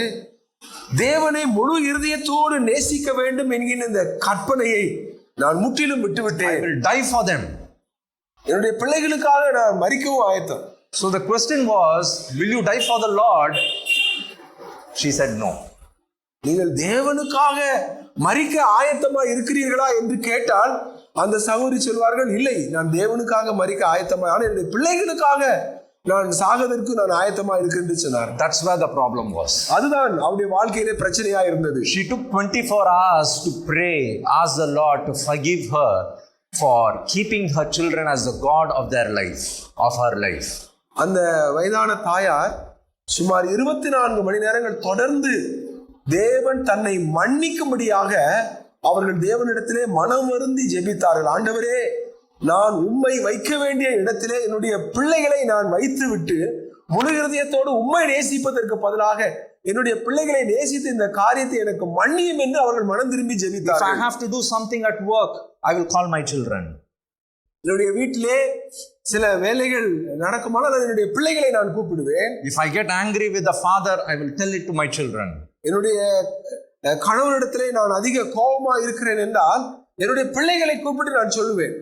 தேவனை முழு இருதயத்தோடு நேசிக்க வேண்டும் என்கிற இந்த கற்பனையை நான் முற்றிலும் விட்டுவிட்டேன். I will die for them. என்னுடைய பிள்ளைகளுக்காக நான் மரிக்கவும் ஆயத்தம். So the question was, will you die for the Lord? She said no. நீங்கள் தேவனுக்காக மரிக்க ஆயத்தமா இருக்கிறீர்களா என்று கேட்டால் அந்த சகோதரி சொல்வார்கள், இல்லை, நான் தேவனுக்காக மரிக்க ஆயத்தமா, ஆனால் என்னுடைய பிள்ளைகளுக்காக நான் சாகதற்கு நான் ஆயத்தமா இருக்கிறேன் சொன்னார். That's where the problem was. அதுதான் அவருடைய வாழ்க்கையிலே பிரச்சனையா இருந்தது. She took 24 hours to pray, ask the Lord to forgive her for keeping her children as the God of their life, of her life. அந்த வயதான தாயார் சுமார் 24 மணி நேரங்கள் தொடர்ந்து தேவன் தன்னை மன்னிக்கும்படியாக அவர்கள் தேவனிடத்திலே மனம் வருந்தி ஜெபித்தார்கள். ஆண்டவரே, நான் உம்மை வைக்க வேண்டிய இடத்திலே என்னுடைய பிள்ளைகளை நான் வைத்து விட்டு முழு இருதயத்தோடு உம்மை நேசிப்பதற்கு பதிலாக என்னுடைய பிள்ளைகளை நேசித்து இந்த காரியத்தை எனக்கு மன்னியும் என்று அவர்கள் மனம் திரும்பி ஜெபித்தார்கள். If I have to do something at work, I will call my children. என்னுடைய வீட்டிலே சில வேலைகள் நடக்குமானால் என்னுடைய பிள்ளைகளை நான் கூப்பிடுவேன். If I get angry with the father, I will tell it to my children. என்னுடைய கணவனிடத்திலே நான் அதிக கோபமா இருக்கிறேன் என்றால் என்னுடைய பிள்ளைகளை கூப்பிட்டு நான் சொல்லுவேன்.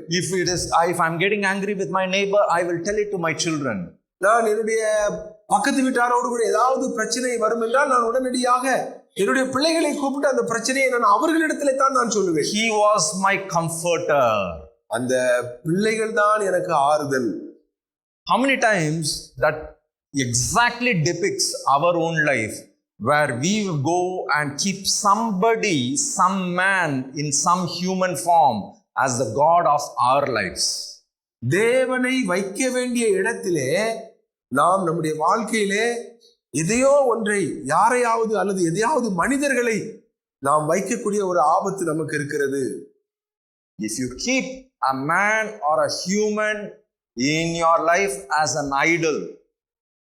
If I'm getting angry with my neighbor, I will tell it to my children. நான் என்னுடைய பக்கத்து வீட்டாரோடு கூட ஏதாவது பிரச்சனை வரும் என்றால் நான் உடனடியாக என்னுடைய பிள்ளைகளை கூப்பிட்டு அந்த பிரச்சனையை நான் அவர்களிடத்திலே தான் நான் சொல்லுவேன். He was my comforter. அந்த பிள்ளைகள் தான் எனக்கு ஆறுதல். How many times that exactly depicts our own life, where we go and keep somebody, some man in some human form as the God of our lives. தேவனை வைக்க வேண்டிய இடத்திலே நாம் நம்முடைய வாழ்க்கையிலே எதையோ ஒன்றை, யாரையாவது அல்லது எதையாவது மனிதர்களை நாம் வைக்கக்கூடிய ஒரு ஆபத்து நமக்கு இருக்கிறது. If you keep a man or a human in your life as an idol,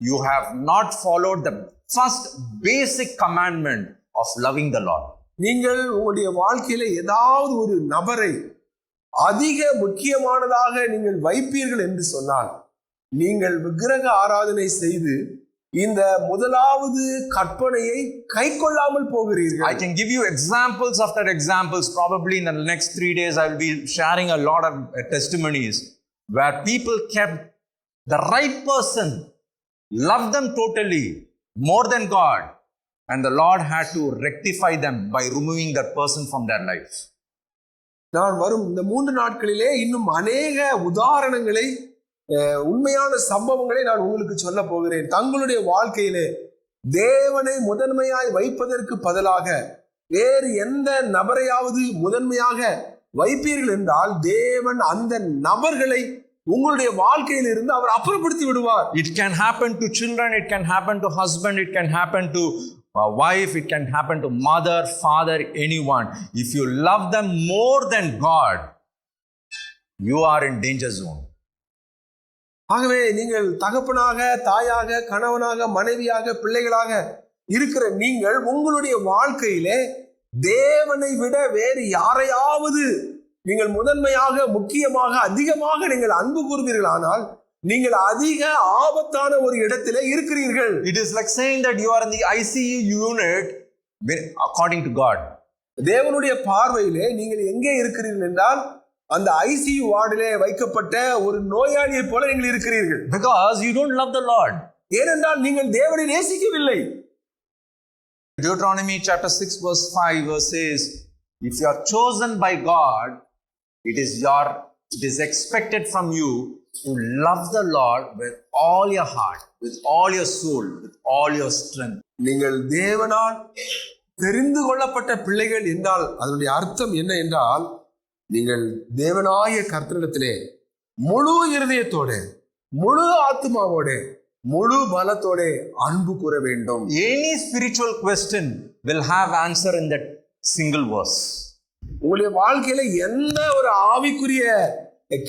you have not followed the first basic commandment of loving the Lord. நீங்கள் உங்களுடைய வாழ்க்கையில ஏதாவது ஒரு நபரை அதிக முக்கியமானதாக நீங்கள் வைப்பீர்கள் என்று சொன்னால் நீங்கள் விக்கிரக ஆராதனை செய்து இந்த முதலாவது கற்பனையை கைக்கொள்ளாமல் போகிறீர்கள். I can give you examples after examples. Probably in the next 3 days I will be sharing a lot of testimonies where people kept the right person, loved them totally, more than God, and the Lord had to rectify them by removing that person from their life. நான் வரும் இந்த 3 நாட்களிலே இன்னும் அநேக உதாரணங்களை, உண்மையான சம்பவங்களை நான் உங்களுக்கு சொல்ல போகிறேன். தங்களுடைய வாழ்க்கையிலே தேவனை முதன்மையாய் வைப்பதற்கு பதிலாக வேறு எந்த நபரையாவது முதன்மையாக வைப்பீர்கள் என்றால் தேவன் அந்த நபர்களை உங்களுடைய வாழ்க்கையில் இருந்து அவர் அப்புறப்படுத்தி விடுவார். It can happen to children, it can happen to husband, it can happen to wife, it can happen to mother, father, anyone. If you love them more than God, you are in danger zone. ஆகவே நீங்கள் தகப்பனாக, தாயாக, கணவனாக, மனைவியாக, பிள்ளைகளாக இருக்கிற நீங்கள் உங்களுடைய வாழ்க்கையிலே தேவனை விட வேறு யாரையாவது நீங்கள் முதன்மையாக, முக்கியமாக, அதிகமாக நீங்கள் அன்பு கூறுவீர்கள், ஆனால் நீங்கள் அதிக ஆபத்தான ஒரு இடத்திலே இருக்கிறீர்கள். It is like saying that you are in the ICU unit according to God. தேவனுடைய பார்வையிலே நீங்கள் எங்கே இருக்கிறீர்கள் என்றால் அந்த ஐசியு வார்டிலே வைக்கப்பட்ட ஒரு நோயாளியை போல நீங்கள் இருக்கிறீர்கள். Because you don't love the Lord. ஏனென்றால் நீங்கள் தேவனை நேசிக்கவில்லை. Deuteronomy chapter 6 verse 5 says, if you are chosen by God, it is expected from you to love the Lord with all your heart, with all your soul, with all your strength. நீங்கள் தேவனால் தெரிந்து கொள்ளப்பட்ட பிள்ளைகள் என்றால் அதனுடைய அர்த்தம் என்ன என்றால் நீங்கள் தேவனாய கர்த்தரிடத்திலே முழு இருதயத்தோடு, முழு ஆத்மாவோடு, முழு பலத்தோட அன்பு கூற வேண்டும். Any spiritual question will have answer in that single verse. உங்களுடைய வாழ்க்கையில எந்த ஒரு ஆவிக்குரிய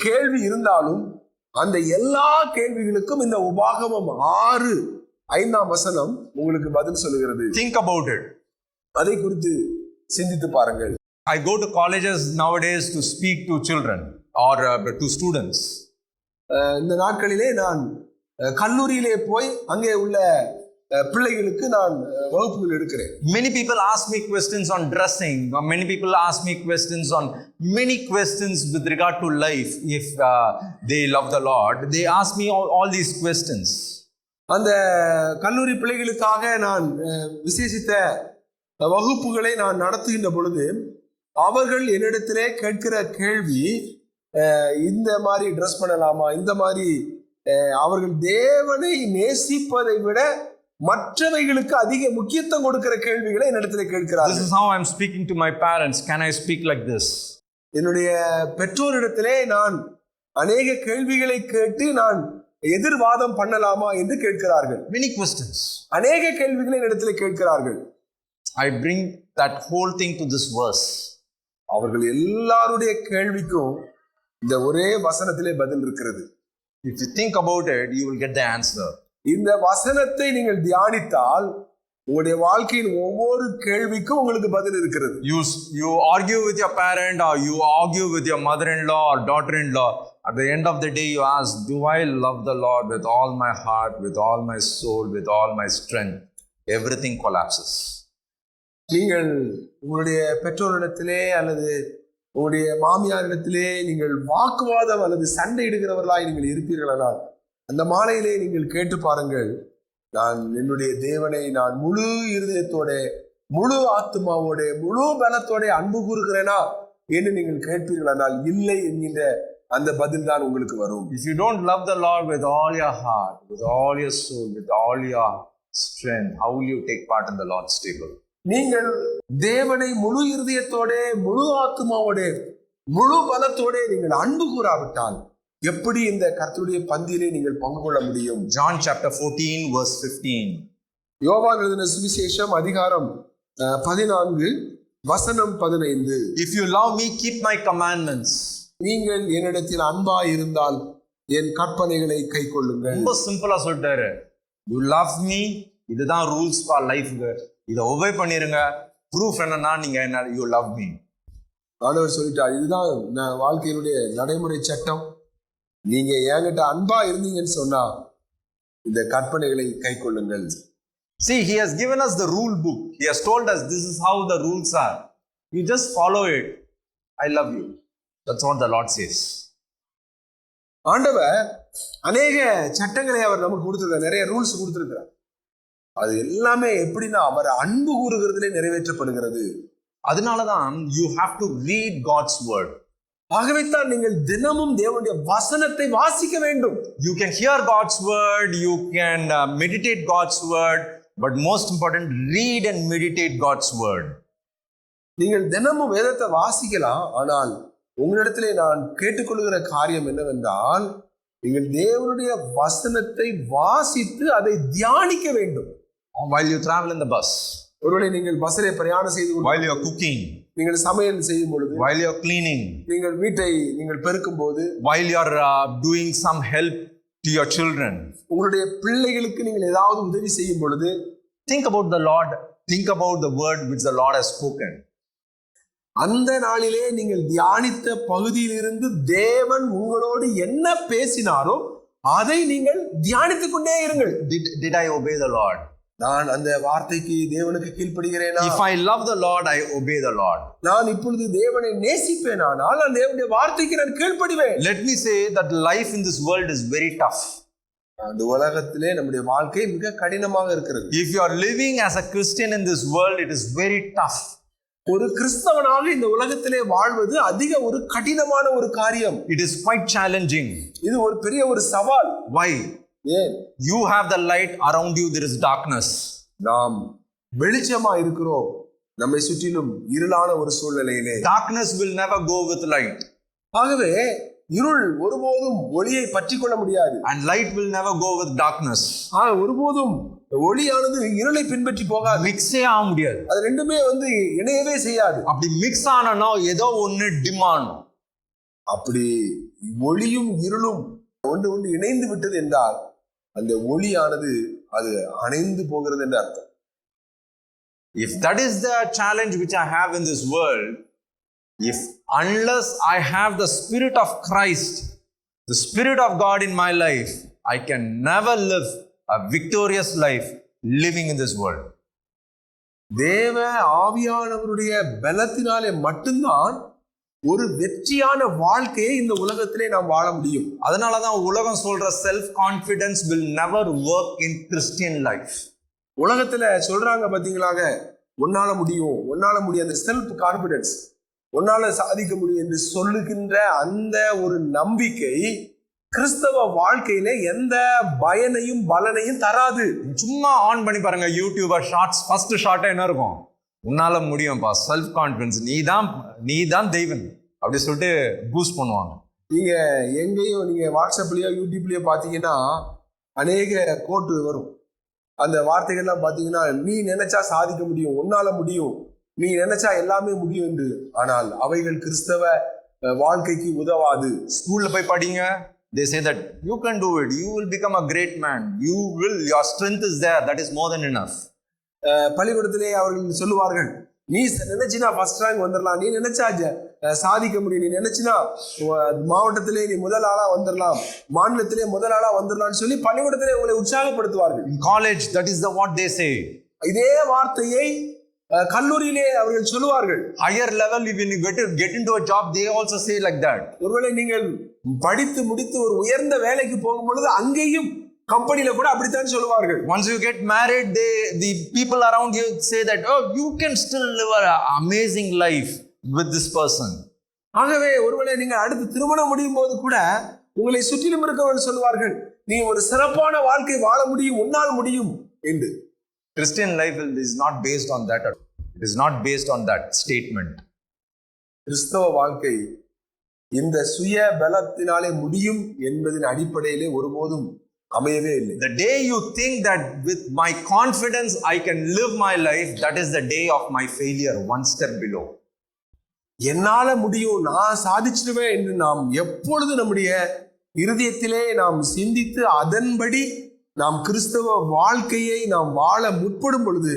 கேள்வி இருந்தாலும் அந்த எல்லா கேள்விகளுக்கும் இந்த உபாகமம் 6:5 உங்களுக்கு பதில் சொல்லுகிறது. Think about it. அதை குறித்து சிந்தித்து பாருங்கள். I go to colleges nowadays to speak to children or to students. இந்த நாட்களிலே நான் கல்லூரியிலே போய் அங்கே உள்ள பிள்ளைகளுக்கு நான் வகுப்புகள் எடுக்கிறேன். Many people ask me questions on dressing, or many people ask me questions on many questions with regard to life. If they love the Lord, they ask me all these questions. அந்த கல்லூரி பிள்ளைகளுக்காக நான் விசேஷித்த வகுப்புகளை நான் நடத்துகின்ற பொழுது அவர்கள் என்னிடத்திலே கேட்கிற கேள்வி, இந்த மாதிரி ட்ரெஸ் பண்ணலாமா, இந்த மாதிரி அவர்கள் தேவனை நேசிப்பதை விட மற்றவைகளுக்கு அதிக முக்கியத்துவம் கொடுக்கிற கேள்விகளை என்னிடத்திலே கேட்கிறார்கள். This is how I am speaking to my parents. Can I speak like this? என்னுடைய பெற்றோரிடத்திலே நான் அநேக கேள்விகளை கேட்டு நான் எதிர்வாதம் பண்ணலாமா என்று கேட்கிறார்கள். Many questions. அநேக கேள்விகளை என்னிடத்திலே கேட்கிறார்கள். I bring that whole thing to this verse. அவர்கள் எல்லாருடைய கேள்விக்கும் இந்த ஒரே வசனத்திலே பதில் இருக்கிறது. If you think about it, you will get the answer. இந்த வசனத்தை நீங்கள் தியானித்தால் உங்களுடைய வாழ்க்கையின் ஒவ்வொரு கேள்விக்கும் உங்களுக்கு பதில் இருக்கிறது. You argue with your parent, or you argue with your mother-in-law or daughter-in-law. At the end of the day, you ask, do I love the Lord with all my heart, with all my soul, with all my strength? Everything collapses. நீங்கள் உங்களுடைய பெற்றோரிடத்திலே அல்லது உங்களுடைய மாமியாரிடத்திலே நீங்கள் வாக்குவாதம் அல்லது சண்டையிடுகிறவர்களாய் நீங்கள் இருப்பீர்களானால் அந்த மாலையிலே நீங்கள் கேட்டு பாருங்கள், நான் என்னுடைய தேவனை நான் முழு இருதயத்தோட, முழு ஆத்மாவோட, முழு பலத்தோட அன்பு கூறுகிறேனா என்று நீங்கள் கேட்பீர்களானால் இல்லை என்கின்ற அந்த பதில் தான் உங்களுக்கு வரும். If you don't love the Lord with all your heart, with all your soul, with all your strength, how will you take part in the Lord's table? நீங்கள் தேவனை முழு இருதயத்தோட, முழு ஆத்மாவோட, முழு பலத்தோட நீங்கள் அன்பு கூறாவிட்டால் எப்படி இந்த கர்த்தருடைய பந்தியிலே நீங்கள் பங்கு கொள்ள முடியும்? John chapter 14 verse 15. யோவான் எழுதின சுவிசேஷம் அதிகாரம் 14 வசனம் 15. If you love me, keep my commandments. நீங்கள் என்னிடத்தில் அன்பாய் இருந்தால் என் கற்பனைகளை கைக்கொள்ளுங்கள். ரொம்ப சிம்பிளா சொல்லிட்டாரு. You love me, இதுதான் ரூல்ஸ் ஃபார் லைஃப்க்கு. இதை ஒபே பண்ணிருங்க. ப்ரூஃப் என்னன்னா நீங்க என்ன, you love me. ஆண்டவர் சொல்லிட்டார், இதுதான் வாழ்க்கையினுடைய நடைமுறை சட்டம். நீங்க என்கிட்ட அன்பா இருந்தீங்கன்னு சொன்னா இந்த கற்பனைகளை கைக்கொள்ளுங்கள். See, he has given us the rule book. He has told us this is how the rules are. You just follow it. I love you. That's what the Lord says. ஆண்டவர் அநேக சட்டங்களை அவர் நமக்கு கொடுத்திருக்கார், நிறைய ரூல்ஸ் கொடுத்திருக்கிறார். அது எல்லாமே எப்படின்னா அவர் அன்பு கூறுகிறதுலே நிறைவேற்றப்படுகிறது. அதனாலதான் you have to read God's word. ஆகவே தான் நீங்கள் தினமும் தேவனுடைய வசனத்தை வாசிக்க வேண்டும். You can hear God's word, you can meditate God's word, but most important, read and meditate God's word. நீங்கள் தினமும் வேதத்தை வாசிக்கலாம், ஆனால் உங்களிடத்திலே நான் கேட்டுக்கொள்கிற காரியம் என்னவென்றால் நீங்கள் தேவனுடைய வசனத்தை வாசித்து அதை தியானிக்க வேண்டும். While you travel in the bus, ஒருவேளை நீங்கள் பஸ்ஸிலே பிரயாணம் செய்து while you are cooking, நீங்கள் சமையல் செய்யும் பொழுது, while you are cleaning, நீங்கள் வீட்டை நீங்கள் பெருக்கும் போது, while you are doing some help to your children, உங்களுடைய பிள்ளைகளுக்கு நீங்கள் ஏதாவது உதவி செய்யும் பொழுது, think about the Lord, think about the word which the Lord has spoken. அந்த நாளிலே நீங்கள் தியானித்த பகுதியிலிருந்து தேவன் உங்களோடு என்ன பேசினாரோ அதை நீங்கள் தியானித்துக் கொண்டே இருங்கள். Did I obey the Lord? நான் அந்த வார்த்தைக்கு தேவனுக்கு கீழ்ப்படிகிறேனா? If I love the Lord, I obey the Lord. நான் இப்பொழுது தேவனை நேசிப்பேனானால் நான் தேவனுடைய வார்த்தைக்கு நான் கீழ்ப்படிவேன். Let me say that life in this world is very tough. இந்த உலகத்திலே நம்முடைய வாழ்க்கை மிக கடினமாக இருக்கிறது. If you are living as a Christian in this world, it is very tough. ஒரு கிறிஸ்தவனாக இந்த உலகத்திலே வாழ்வது அதிக ஒரு கடினமான ஒரு காரியம். It is quite challenging. இது ஒரு பெரிய ஒரு சவால். Why? ஏன்? You have the light, around you there is darkness. நாம் வெளிச்சமா இருக்கிறோம், நம்மை சுற்றிலும் இருளான ஒரு சூழ்நிலையிலே. Darkness will never go with light. ஆகவே இருள் ஒருபோதும் ஒளியை பற்றி கொள்ள முடியாது. And light will never go with darkness. ஒருபோதும் ஒளியானது இருளை பின்பற்றி போகாது. மிக்ஸே ஆக முடியாது. அது ரெண்டுமே இணையவே செய்யாது. அப்படி மிக்ஸ் ஆனா ஏதோ ஒண்ணு டிமாண்ட். அப்படி ஒளியும் இருளும் ஒன்று இணைந்து விட்டது என்றால் அந்த ஒளியானது அது அணைந்து போகிறது என்று அர்த்தம். If that is the challenge which I have in this world, unless I have the Spirit of Christ, the Spirit of God in my life, I can never live a victorious life living in this world. தேவ ஆவியானவருடைய பலத்தினாலே மட்டும்தான் ஒரு வெற்றியான வாழ்க்கையை இந்த உலகத்திலே நாம் வாழ முடியும். அதனாலதான் உலகம் சொல்ற self confidence will never work in Christian life. உலகத்துல சொல்றாங்க பாத்தீங்களாங்க, உன்னால முடியும் அந்த செல்ஃப் கான்பிடன்ஸ், உன்னால சாதிக்க முடியும் என்று சொல்லுகின்ற அந்த ஒரு நம்பிக்கை கிறிஸ்தவ வாழ்க்கையில எந்த பயனையும் பலனையும் தராது. சும்மா ஆன் பண்ணி பாருங்க யூடியூபர் ஷார்ட்ஸ், ஃபர்ஸ்ட் ஷார்ட்டா என்ன இருக்கும்? உன்னால முடியும்பா, செல்ஃப் கான்பிடன்ஸ், நீதான் தெய்வன் அப்படி சொல்லிட்டு பூஸ்ட் பண்ணுவாங்க. நீங்க எங்கேயும் நீங்க வாட்ஸ்அப்லயோ யூடியூப்லயோ பாத்தீங்கன்னா அநேக கோட்டு வரும். அந்த வார்த்தைகள்லாம் பாத்தீங்கன்னா, நீ நினைச்சா சாதிக்க முடியும், உன்னால முடியும், நீ நினைச்சா எல்லாமே முடியும் என்று. ஆனால் அவைகள் கிறிஸ்தவ வாழ்க்கைக்கு உதவாது. ஸ்கூல்ல போய் படிங்க, they say that you can do it, you will become a great man, your strength is there, that is more than enough. பள்ளிக்கூடத்திலே அவர்கள் சொல்லுவார்கள், நீ நினைச்சினா ஃபர்ஸ்ட் ரேங்க் வந்துடலாம், நீ நினைச்சா சாதிக்க முடியும், நீ நினைச்சினா மாவட்டத்திலே நீ முதல் ஆளா வந்துடலாம், மாநிலத்திலே முதல் ஆளா வந்துடலாம்னு சொல்லி பள்ளிக்கூடத்திலே உங்களை உற்சாகப்படுத்துவார்கள். In college, that is what they say. இதே வார்த்தையை கல்லூரியிலே அவர்கள் சொல்லுவார்கள். Higher level, when you get into a job, they also say like that. ஒருவேளை நீங்கள் படித்து முடித்து ஒரு உயர்ந்த வேலைக்கு போகும் பொழுது அங்கேயும் கம்பெனில கூட அப்படித்தான் சொல்லுவார்கள். Once you get married, the people around you say that, oh, you can still live an amazing life with this person. ஆகவே ஒருவேளை நீங்கள் அடுத்து திருமணம் முடியும் போது கூட உங்களை சுற்றிலும் இருக்கவர்கள் சொல்லுவார்கள், நீ ஒரு சிறப்பான வாழ்க்கை வாழ முடியும், உன்னால் முடியும் என்று. Christian life is not based on that. It is not based on that statement. கிறிஸ்தவ வாழ்க்கை இந்த சுய பலத்தினாலே முடியும் என்பதின் அடிப்படையிலே ஒருபோதும் அமையவே இல்லை. The day you think that with my confidence I can live my life, that is the day of my failure, one step below. என்னால முடியும், நான் சாதிச்சிடுவேன் என்று நாம் எப்பொழுது நம்முடைய இருதயத்திலே நாம் சிந்தித்து அதன்படி நாம் கிறிஸ்தவ வாழ்க்கையை நாம் வாழ முற்படும் பொழுது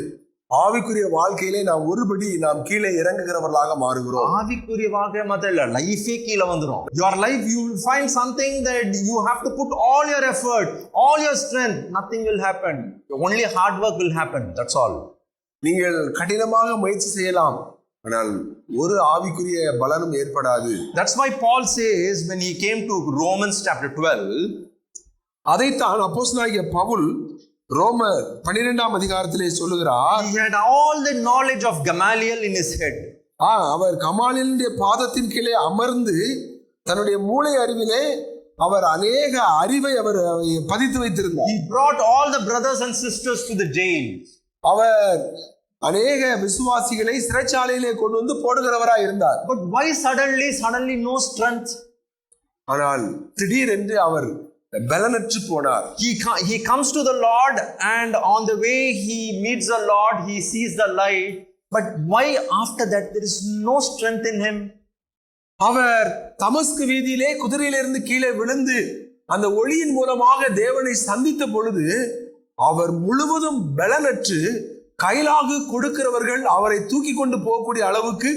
ஆவிக்குரிய வாழ்க்கையிலே நாம் ஒருபடி நாம் கீழே இறங்குகிறவர்களாக மாறுகிறோம். ஆவிக்குரிய வாழ்க்கை மட்டும் இல்ல, லைஃபே கீழே வந்துரும். Your life, you will find something that you have to put all your effort, all your strength, nothing will happen. Only hard work will happen, that's all. நீங்கள் கடினமாக முயற்சி செய்யலாம், ஆனால் ஒரு ஆவிக்குரிய பலனும் ஏற்படாது. That's why Paul says when he came to Romans chapter 12, அதைத்தான் அப்போஸ்தலனாகிய பவுல் ரோமர் 12ஆம் அதிகாரத்திலே சொல்லுகிறார். He had all the knowledge of Gamaliel in his head. அவர் கமாலியலுடைய பாதத்தின் கீழே அமர்ந்து தன்னுடைய மூளை அறிவிலே அவர் அநேக அறிவை அவர் பதித்து வைத்திருந்தார். He brought all the brothers and sisters to the jail. அவர் அநேக விசுவாசிகளை சிறைச்சாலையிலே கொண்டு வந்து போடுகிறவராய் இருந்தார். But why suddenly no strength? ஆனால் திடீரென்று அவர் பலனற்று போனார். He comes to the Lord, and on the way he meets the Lord, he sees the light. But why after that there is no strength in him? அவர் தமஸ்கு வீதியிலே குதிரையிலிருந்து கீழே விழுந்து அந்த ஒளியின் மூலமாக தேவனை சந்தித்த பொழுது அவர் முழுவதும் பலனற்று கைலாகு கொடுக்கிறவர்கள் அவரை தூக்கி கொண்டு போகக்கூடிய அளவுக்கு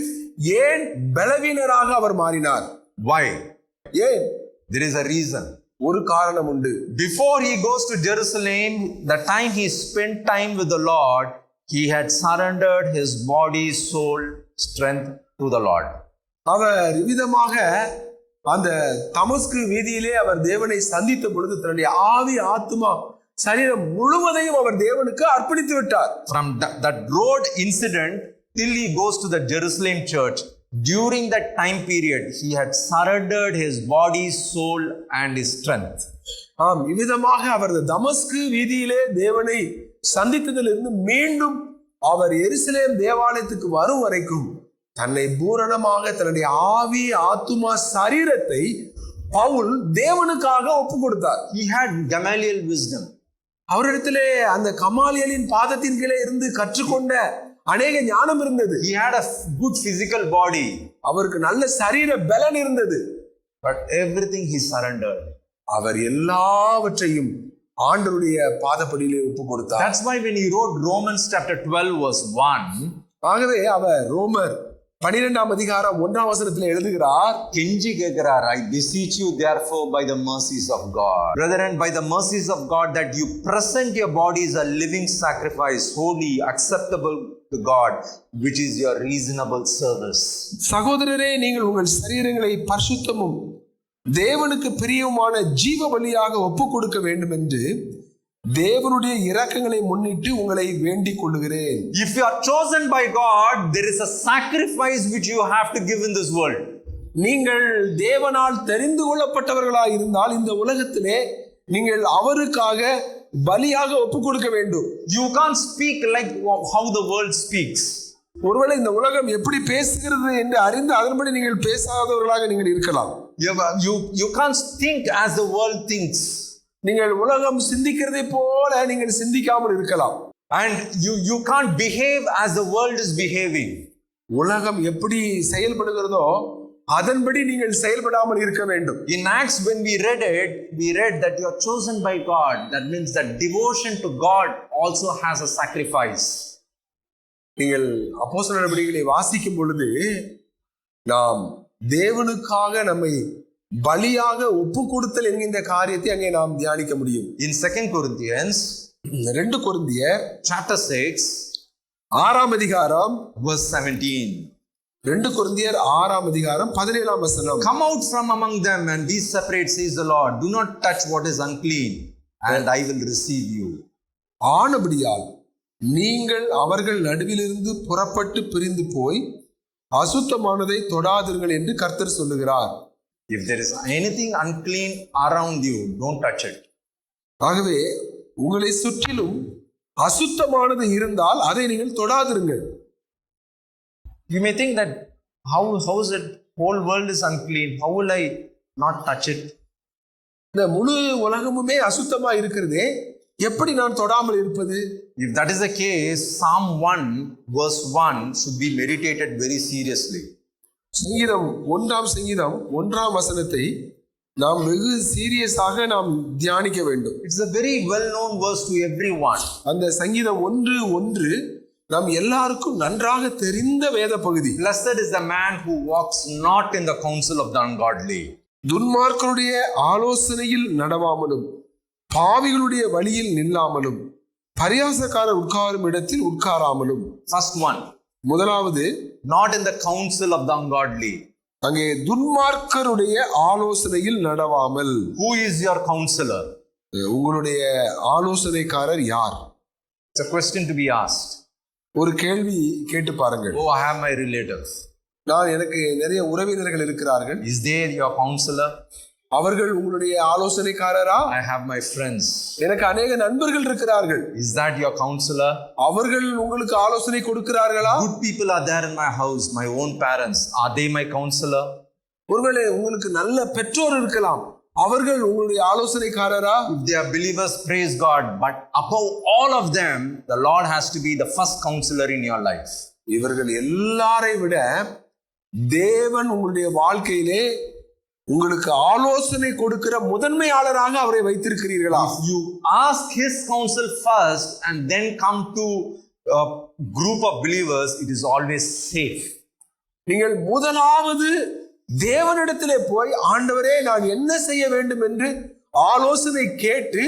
ஏன் பலவீனராக அவர் மாறினார்? Why? ஏன்? There is a reason. ஒரு காரணம் உண்டு. Before he goes to Jerusalem, the time he spent time with the Lord, he had surrendered his body, soul, strength to the Lord. அவர் விதமாக அந்த தமஸ்கு வீதியிலே அவர் தேவனை சந்தித்த பொழுது தன்னுடைய ஆவி, ஆத்மா, சரீரம் முழுவதையும் அவர் தேவனுக்கு அர்ப்பணித்து விட்டார். From that road incident till he goes to the Jerusalem church, during that time period, he had surrendered his body, soul and his strength. இவ்விதமாக அவர் தமஸ்கு வீதியிலே தேவனை சந்தித்ததிலிருந்து மீண்டும் அவர் எருசலேம் தேவாலயத்துக்கு வரும் வரைக்கும் தன்னை பூரணமாக தன்னுடைய ஆவி, ஆத்துமா, சரீரத்தை பவுல் தேவனுக்காக ஒப்பு கொடுத்தார். He had Gamaliel wisdom. அவரிடத்திலே அந்த கமாலியலின் பாதத்தின் கீழே இருந்து கற்றுக்கொண்ட அநேக ஞானம் இருந்தது. He had a good physical body. அவருக்கு நல்ல சரீர பலன் இருந்தது. But everything he surrendered. அவர் எல்லாவற்றையும் ஆண்டவருடைய பாதப்படியிலே ஒப்பு கொடுத்தார். That's why when he wrote Romans chapter 12 verse 1, ஆகவே அவர் ரோமர் 12ஆம் அதிகாரம் 1ஆம் வசனத்தில் எழுதுகிறார், கெஞ்சி கேட்கிறார், I beseech you therefore by the mercies of God, brethren, by the mercies of God, that you present your bodies a living sacrifice, holy, acceptable to God, which is your reasonable service. சகோதரரே, நீங்கள் உங்கள் சரீரங்களை பரிசுத்தமும் தேவனுக்கு பிரியமான ஜீவ பலியாக ஒப்பு கொடுக்க வேண்டும் என்று தேவனுடைய இரக்கங்களை முன்னிட்டு உங்களை வேண்டிக் கொள்ளுகிறேன். If you are chosen by God, there is a sacrifice which you have to give in this world. நீங்கள் தேவனால் தெரிந்து கொள்ளப்பட்டவர்களாய் இருந்தால் இந்த உலகத்திலே நீங்கள் அவருக்காக பலியாக ஒப்பு கொடுக்க வேண்டும். You can't speak like how the world speaks. ஒருவேளை இந்த உலகம் எப்படி பேசுகிறது என்று அறிந்து அதன்படி நீங்கள் பேசாதவர்களாக நீங்கள் இருக்கலாம். You can't think as the world thinks. நீங்கள் உலகம் சிந்திக்கிறதை போல நீங்கள் சிந்திக்காமல் இருக்கலாம். And you can't behave as the world is behaving. உலகம் எப்படி செயல்படுகிறதோ அதன்படி நீங்கள் செயல்படாமல் இருக்க வேண்டும். In Acts, when we read that you are chosen by God. That means that devotion to God also has a sacrifice. நீங்கள் அப்போஸ்தலர் நடவடிக்கைகளை வாசிக்கும் பொழுது நாம் தேவனுக்காக நம்மை பலியாக ஒப்பு கொடுத்தல் என்கின்ற காரியத்தை அங்கே நாம் தியானிக்க முடியும். In 2 Corinthians 2 கொரிந்தியர் chapter 6 6ஆம் அதிகாரம் verse 17. 2 கொரிந்தியர் 6ஆம் அதிகாரம் 17ஆம் வசனம். Come out from among them and be separate, says the Lord. Do not touch what is unclean, and I will receive you. ஆனபடியால் நீங்கள் அவர்கள் நடுவிலிருந்து புறப்பட்டு பிரிந்து போய் அசுத்தமானதை தொடாதீர்கள் என்று கர்த்தர் சொல்லுகிறார். If there is anything unclean around you, don't touch it. ஆகவே உங்களை சுற்றிலும் அசுத்தமானது இருந்தால் அதை நீங்கள் தொடாதிருங்கள். You may think that how is it? Whole world is unclean. How will I not touch it? இந்த முழு உலகமுமே அசுத்தமா இருக்கிறதே, எப்படி நான் தொடாமல் இருப்பது? If that is the case, Psalm 1 verse 1 should be meditated very seriously. சங்கீதம் 1ஆம் சங்கீதம் 1ஆம் வசனத்தை நாம் வெகு சீரியஸாக நாம் தியானிக்க வேண்டும். It's a very well known verse to everyone. அந்த சங்கீதம் 1:1 நாம் எல்லாருக்கும் நன்றாக தெரிந்த வேத பகுதி. Blessed is the man who walks not in the counsel of the ungodly. துன்மார்க்கருடைய ஆலோசனையில் நடவாமலும் பாவிகளுடைய வழியில் நில்லாமலும் பரியாசக்காரர் உட்காரும் இடத்தில் உட்காராமலும். First one. முதலாவது, not in the counsel of the ungodly. அங்கே துன்மார்க்கருடைய ஆலோசனையில் நடவாமல். Who is your counselor? உங்களுடைய ஆலோசனைக்காரர் யார்? It's a question to be asked. ஒரு கேள்வி கேட்டு பாருங்கள். Oh, I have my relatives. எனக்கு நிறைய உறவினர்கள் இருக்கிறார்கள். Is there your counselor? அவர்கள் உங்களுடைய ஆலோசனைக்காரரா? I have my friends. எனக்கு அநேக நண்பர்கள் இருக்கிறார்கள். Is that your counselor? அவர்கள் உங்களுக்கு ஆலோசனை கொடுக்கிறார்களா? Good people are there in my house, my own parents. Are they my counselor? ஒருவேளை உங்களுக்கு நல்ல பெற்றோர் இருக்கலாம், அவர்கள் உங்களுடைய ஆலோசனைக்காரரா? If they are believers, praise God. But above all of them, the Lord has to be the first counselor in your life. இவர்கள் எல்லாரை விட தேவன் உங்களுடைய வாழ்க்கையிலே உங்களுக்கு ஆலோசனை கொடுக்கிற முதன்மையாளராக அவரை வைத்திருக்கிறீர்களா? If you ask his counsel first and then come to a group of believers, it is always safe. நீங்கள் முதலாவது தேவனிடத்திலே போய், ஆண்டவரே நான் என்ன செய்ய வேண்டும் என்று ஆலோசனை கேட்டு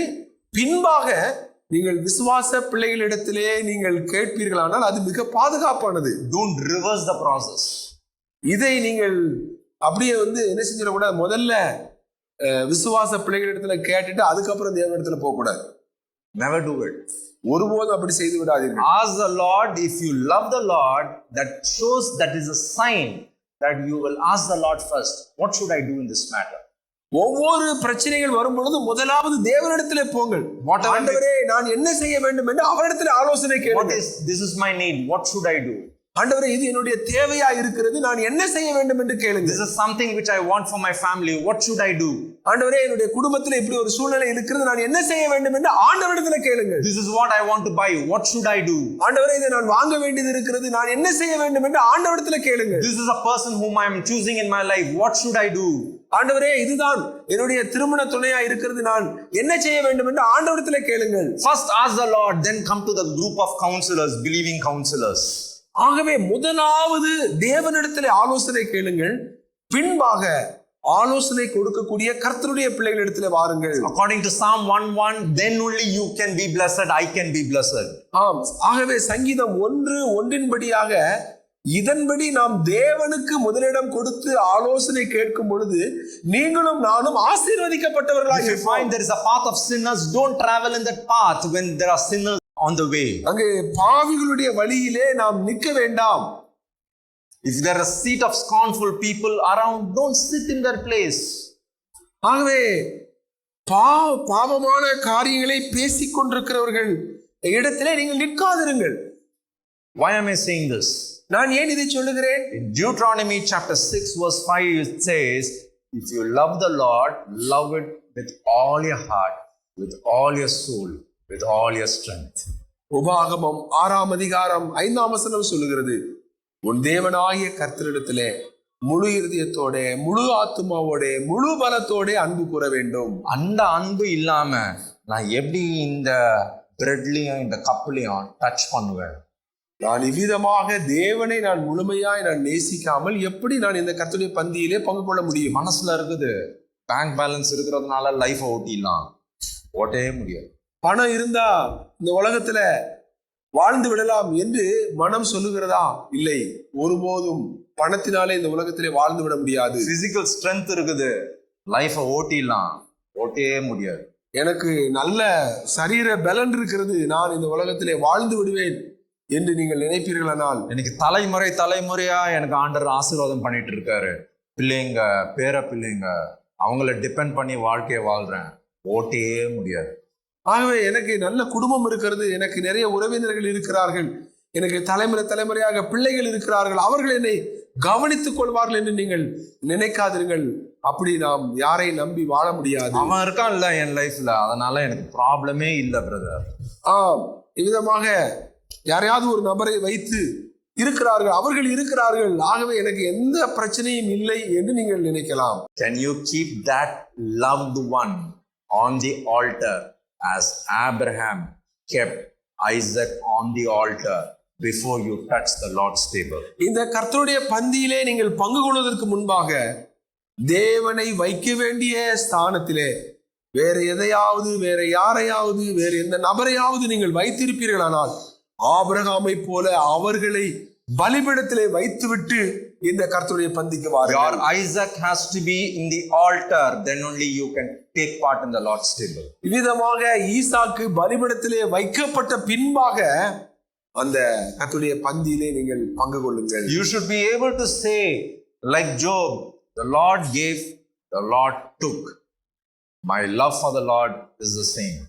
பின்பாக நீங்கள் விசுவாச பிள்ளைகளிடத்திலே நீங்கள் கேட்பீர்களானால் அது மிக பாதுகாப்பானது. Don't reverse the process. இதை நீங்கள் அப்படியே என்ன செஞ்சிடக்கூடாது, முதல்ல விசுவாச பிள்ளைகளிடத்துல கேட்டுட்டு அதுக்கப்புறம் தேவனிடத்துல போக கூடாது. Never do it. ஒருபோதும் அப்படி செய்து விடாதீர்கள். Ask the Lord. If you love the Lord, that shows, that is a sign that you will ask the Lord first, what should I do in this matter? ஒவ்வொரு பிரச்சனைகள் வரும் பொழுது முதலாவது தேவனிடத்திலே போங்கள். ஆண்டவரே நான் என்ன செய்ய வேண்டும் என்று அவரிடத்தில் ஆலோசனை கேளுங்கள். This is my need. What should I do? ஆண்டவரே இது என்னுடைய தேவையா இருக்கிறது, நான் என்ன செய்ய வேண்டும் என்று கேளுங்க. This is something which I want for my family. What should I do? ஆண்டவரே என்னுடைய குடும்பத்தில் இப்படி ஒரு சூழ்நிலை இருக்கிறது, நான் என்ன செய்ய வேண்டும் என்று ஆண்டவரிடத்தில் கேளுங்க. This is what I want to buy. What should I do? ஆண்டவரே இதை நான் வாங்க வேண்டியது இருக்கிறது, நான் என்ன செய்ய வேண்டும் என்று ஆண்டவரிடத்தில் கேளுங்க. This is a person whom I am choosing in my life. What should I do? ஆண்டவரே இதுதான் என்னுடைய திருமண துணையா இருக்கிறது, நான் என்ன செய்ய வேண்டும் என்று ஆண்டவரிடத்தில் கேளுங்கள். First ask the Lord, then come to the group of counselors, believing counselors. ஆகவே முதலாவது தேவனிடத்தில் ஆலோசனை கேளுங்கள், பின்பாக ஆலோசனை கொடுக்கக்கூடிய கர்த்தருடைய பிள்ளைகளிடத்தில் வாருங்கள். According to Psalm 1:1, then only you can be blessed, I can be blessed. ஆம், ஆகவே சங்கீதம் 1:1 இதன்படி நாம் தேவனுக்கு முதலிடம் கொடுத்து ஆலோசனை கேட்கும் பொழுது நீங்களும் நானும் ஆசீர்வதிக்கப்பட்டவர்களாக If you find there is a path of sinners, don't travel in that path when there are sinners on the way. அங்கே பாவிகளுடைய வழியிலே நாம் நிற்க வேண்டாம். If there is a seat of scornful people around, don't sit in their place. ஆகவே பாவமான காரியங்களை பேசிக் கொண்டிருக்கிறவர்கள் இடத்திலே நீங்கள் நிற்காதிருங்கள். Why am I saying this? நான் ஏன் இதை சொல்லுகிறேன்? In Deuteronomy chapter 6 verse 5 it says, if you love the Lord, love it with all your heart, with all your soul, with all your strength. உபாகமம் 6:5 சொல்லுகிறது, உன் தேவனாகிய கர்த்தரிடத்திலே முழு இருதயத்தோட, முழு ஆத்துமாவோட, முழு பலத்தோட அன்பு கூற வேண்டும். அந்த அன்பு இல்லாம நான் எப்படி இந்த பிரெட்லயும் இந்த கப்லயும் டச் பண்ணுவேன்? நான் இவ்விதமாக தேவனை நான் முழுமையாய் நான் நேசிக்காமல் எப்படி நான் இந்த கர்த்தருடைய பந்தியிலே பங்கு கொள்ள முடியும்? மனசுல இருக்குது, பேங்க் பேலன்ஸ் இருக்கிறதுனால லைஃப் ஓட்டிடலாம், ஓட்டவே முடியாது. பணம் இருந்தா இந்த உலகத்துல வாழ்ந்து விடலாம் என்று மனம் சொல்லுகிறதா? இல்லை, ஒருபோதும் பணத்தினாலே இந்த உலகத்திலே வாழ்ந்து விட முடியாது. பிசிக்கல் ஸ்ட்ரென்த் இருக்குது, லைஃபை ஓட்டிடலாம், ஓட்டவே முடியாது. எனக்கு நல்ல சரீர பலன் இருக்கிறது, நான் இந்த உலகத்திலே வாழ்ந்து விடுவேன் என்று நீங்கள் நினைப்பீர்களானால், எனக்கு தலைமுறையா எனக்கு ஆண்டவர் ஆசீர்வாதம் பண்ணிட்டு இருக்காரு, பிள்ளைங்க பேர பிள்ளைங்க அவங்கள டிபெண்ட் பண்ணி வாழ்க்கையை வாழ்றேன், ஓட்டவே முடியாது. ஆகவே எனக்கு நல்ல குடும்பம் இருக்கிறது, எனக்கு நிறைய உறவினர்கள் இருக்கிறார்கள், எனக்கு தலைமுறையாக பிள்ளைகள் இருக்கிறார்கள், அவர்கள் என்னை கவனித்துக் கொள்வார்கள் என்று நீங்கள் நினைக்காதீர்கள். அப்படி நாம் யாரை நம்பி வாழ முடியாது. அவன் இருக்கான்ல என் லைஃப்ல, அதனால எனக்கு ப்ராப்ளமே இல்லை பிரதர். இவ்விதமாக யாரையாவது ஒரு நபரை வைத்து இருக்கிறார்கள், அவர்கள் இருக்கிறார்கள், ஆகவே எனக்கு எந்த பிரச்சனையும் இல்லை என்று நீங்கள் நினைக்கலாம். Can you keep that loved one on the altar as Abraham kept Isaac on the altar before you touch the Lord's table? இந்த கர்த்தருடைய பந்தியிலே நீங்கள் பங்கு கொள்வதற்கு முன்பாக தேவனை வைக்க வேண்டிய ஸ்தானத்திலே வேற எதையாவது, வேற யாரையாவது, வேற எந்த நபரையாவது நீங்கள் வைத்திருப்பீர்களானால் ஆபிரகாமை போல அவர்களை பலிபீடத்திலே வைத்துவிட்டு இந்த கர்த்தருடைய பந்திக்கு வாருங்கள். Your Isaac has to be in the altar, then only you can take part in the Lord's table. இவ்விதமாக ஈசாக்கு பலிபீடத்திலே வைக்கப்பட்ட பின்பாக அந்த கர்த்தருடைய பந்தியிலே நீங்கள் பங்கு கொள்ளுங்கள். You should be able to say like Job, the Lord gave, the Lord took. My love for the Lord is the same.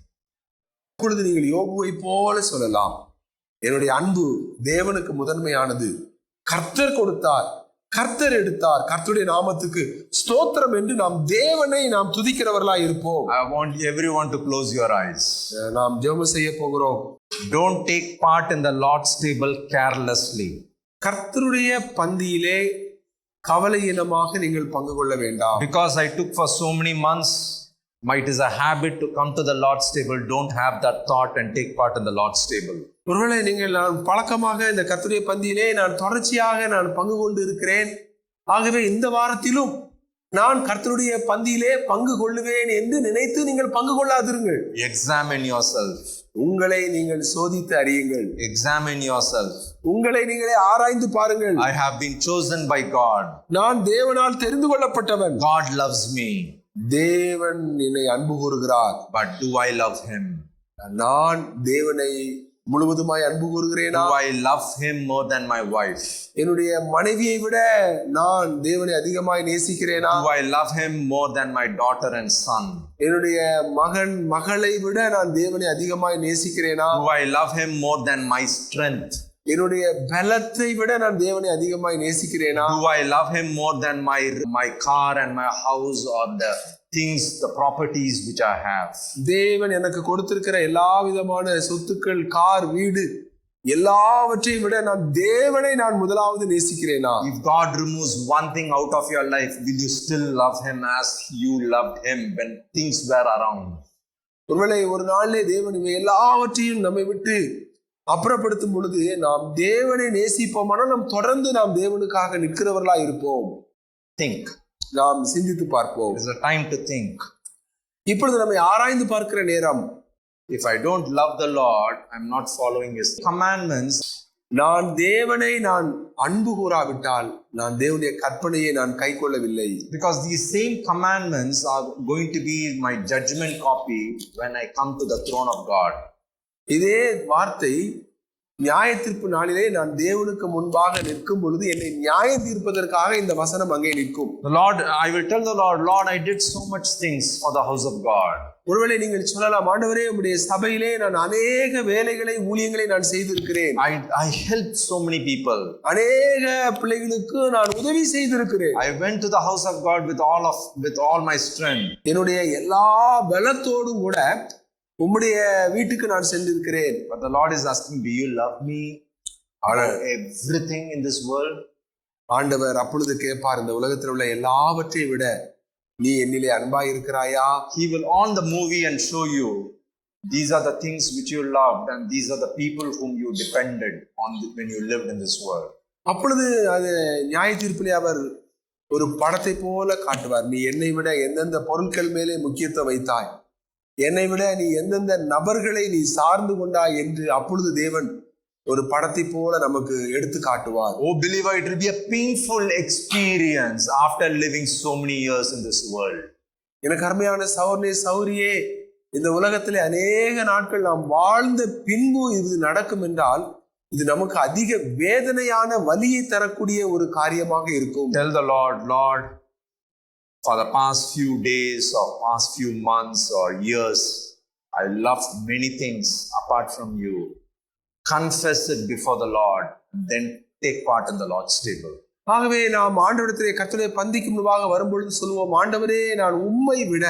இப்பொழுது நீங்கள் யோபுவை போல சொல்லலாம், என்னுடைய அன்பு தேவனுக்கு முதன்மையானது, கர்த்தர் கொடுத்தார், கர்த்தர் எடுத்தார், கர்த்தருடைய நாமத்துக்கு ஸ்தோத்திரம் என்று நாம் தேவனை நாம் துதிக்கிறவர்களாய் இருப்போம். I want everyone to close your eyes. நாம் ஜெபம் செய்ய போகிறோம். Don't take part in the Lord's table carelessly. கர்த்தருடைய பந்தியிலே கவலையினமாக நீங்கள் பங்கு கொள்ள வேண்டாம். Because I took for so many months, it is a habit to come to the Lord's table. Don't have that thought and take part in the Lord's table. ஒருவேளை நீங்கள் நான் பழக்கமாக இந்த கர்த்தருடைய பந்தியிலே நான் தொடர்ச்சியாக நான் பங்கு கொண்டு இருக்கிறேன், ஆகவே இந்த வாரத்திலும் நான் கர்த்தருடைய பந்தியிலே பங்கு கொள்ளுவேன் என்று நினைத்து நீங்கள் பங்கு கொள்ளாதிருங்கள். Examine yourself. உங்களை நீங்கள் சோதித்து அறியுங்கள். Examine yourself. உங்களை நீங்களே ஆராய்ந்து பாருங்கள். I have been chosen by God. நான் தேவனால் தெரிந்து கொள்ளப்பட்டவன். God loves me. தேவன் என்னை அன்பு கூறுகிறார். But do I love him? நான் தேவனை முழுவதுமாய் அன்பு கூறுகிறேனா? Do I love him more than my wife? என்னுடைய மனைவியை விட நான் தேவனை அதிகமாய் நேசிக்கிறேனா? Do I love him more than my daughter and son? என்னுடைய மகளை விட நான் தேவனை அதிகமாய் நேசிக்கிறேனா? Do I love him more than my strength? என்னுடைய பலத்தை விட நான் தேவனை அதிகமாய் நேசிக்கிறேனா? Do I love him more than my car and my house or the things, the properties which I have? தேவன் எனக்கு கொடுத்திருக்கிற எல்லா விதமான சொத்துக்கள், கார், வீடு எல்லாவற்றையும் விட நான் தேவனை நான் முதலாவது நேசிக்கிறேனா? If God removes one thing out of your life, will you still love him as you loved him when things were around? ஒருவேளை ஒரு நாளிலே தேவன் இவை எல்லாவற்றையும் நம்மை விட்டு அப்புறப்படுத்தும் பொழுது நாம் தேவனை நேசிப்போமானால் நாம் தொடர்ந்து நாம் தேவனுக்காக நிற்கிறவர்களா இருப்போம். Think. நாம் சிந்தித்து பார்ப்போம். It is a time to think. இப்பொழுது நம்மை ஆராய்ந்து பார்க்கிற நேரம். If I don't love the Lord, I'm not following his commandments. நான் தேவனை நான் அன்பு கூறாவிட்டால் நான் தேவனுடைய கற்பனையை நான் கைக்கொள்ளவில்லை. Because these same commandments are going to be my judgment copy when I come to the throne of God. இதே வார்த்தை நியாய தீர்ப்பு நாளிலே நான் தேவனுக்கு முன்பாக நிற்கும் பொழுது என்னை நியாய தீர்ப்பதற்காக இந்த வசனம் அங்கே நிற்கும். The Lord, I will tell the Lord, Lord, I did so much things for the house of God. ஒருவேளை நீங்கள் சொல்லலாம், ஆண்டவரே உம்முடைய சபையிலே நான் அநேக வேலைகளை, ஊழியங்களை நான் செய்திருக்கிறேன். I helped so many people. அநேக பிள்ளைகளுக்கு நான் உதவி செய்திருக்கிறேன். I went to the house of God with all my strength. என்னுடைய எல்லா பலத்தோடும் கூட உம்முடைய வீட்டுக்கு நான் சென்றிருக்கிறேன். But the Lord is asking, do you love me everything in this world? ஆண்டவர் அப்பொழுது கேட்பார், இந்த உலகத்தில் உள்ள எல்லாவற்றையும் விட நீ என்னிலே அன்பாய் இருக்கிறாயா? He will on the movie and show you, these are the things which you loved and these are the people whom you depended on when you lived in this world. அப்பொழுது அது நியாய தீர்ப்பிலே அவர் ஒரு படத்தை போல காட்டுவார். நீ என்னை விட எந்தெந்த பொருட்கள் மேலே முக்கியத்துவம் வைத்தாய், என்னை விட நீ எந்தெந்த நபர்களை நீ சார்ந்து கொண்டாய் என்று அப்பொழுது தேவன் ஒரு படத்தை போல நமக்கு எடுத்து காட்டுவார். Oh believer, it will be a painful experience after living so many years in this world. எனக்கு அருமையான சகோதரனே, சகோதரியே, இந்த உலகத்திலே அநேக நாட்கள் நாம் வாழ்ந்த பின்பு இது நடக்கும் என்றால் இது நமக்கு அதிக வேதனையான வலியை தரக்கூடிய ஒரு காரியமாக இருக்கும். Tell the Lord, Lord, for the past few days or past few months or years, I loved many things apart from you. Confess it before the Lord, then take part in the Lord's table. ஆகவே நாம் ஆண்டவரிடத்திலே கர்த்தருடைய பந்திக்கு முன்பாக வரும்பொழுது சொல்லுவோம், ஆண்டவரே நான் உம்மை விட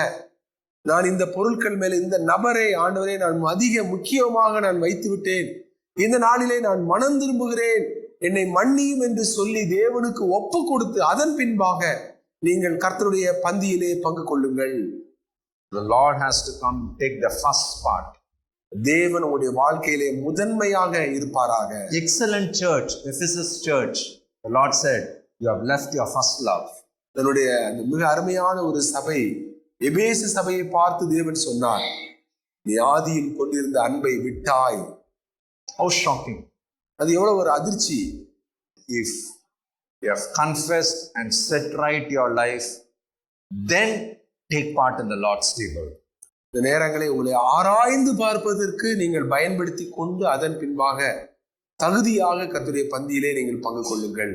நான் இந்த பொருட்கள் மேலே, இந்த நபரை ஆண்டவரே நான் அதிக முக்கியமாக நான் வைத்து விட்டேன். இந்த நாளிலே நான் மனம் திரும்புகிறேன், என்னை மன்னியும் என்று சொல்லி தேவனுக்கு ஒப்பு கொடுத்து அதன் பின்பாக நீங்கள் கர்த்தருடைய பந்தியிலே பங்கு கொள்ளுங்கள். The Lord has to come take the first part. தேவன் உங்களுடைய வாழ்க்கையிலே முதன்மையாக இருப்பாராக. Excellent church, Ephesus church, the Lord said, you have left your first love. தன்னுடைய மிக அருமையான ஒரு சபை, எபேசு சபையை பார்த்து தேவன் சொன்னார், நீ ஆதியில் கொண்டிருந்த அன்பை விட்டாய். How shocking. அது எவ்வளவு ஒரு அதிர்ச்சி. If you have confessed and set right your life, then take part in the Lord's table. இந்த நேரங்களை உங்களை ஆராய்ந்து பார்ப்பதற்கு நீங்கள் பயன்படுத்தி கொண்டு அதன் பின்பாக தகுதியாக கர்த்தருடைய பந்தியிலே நீங்கள் பங்கு கொள்ளுங்கள்.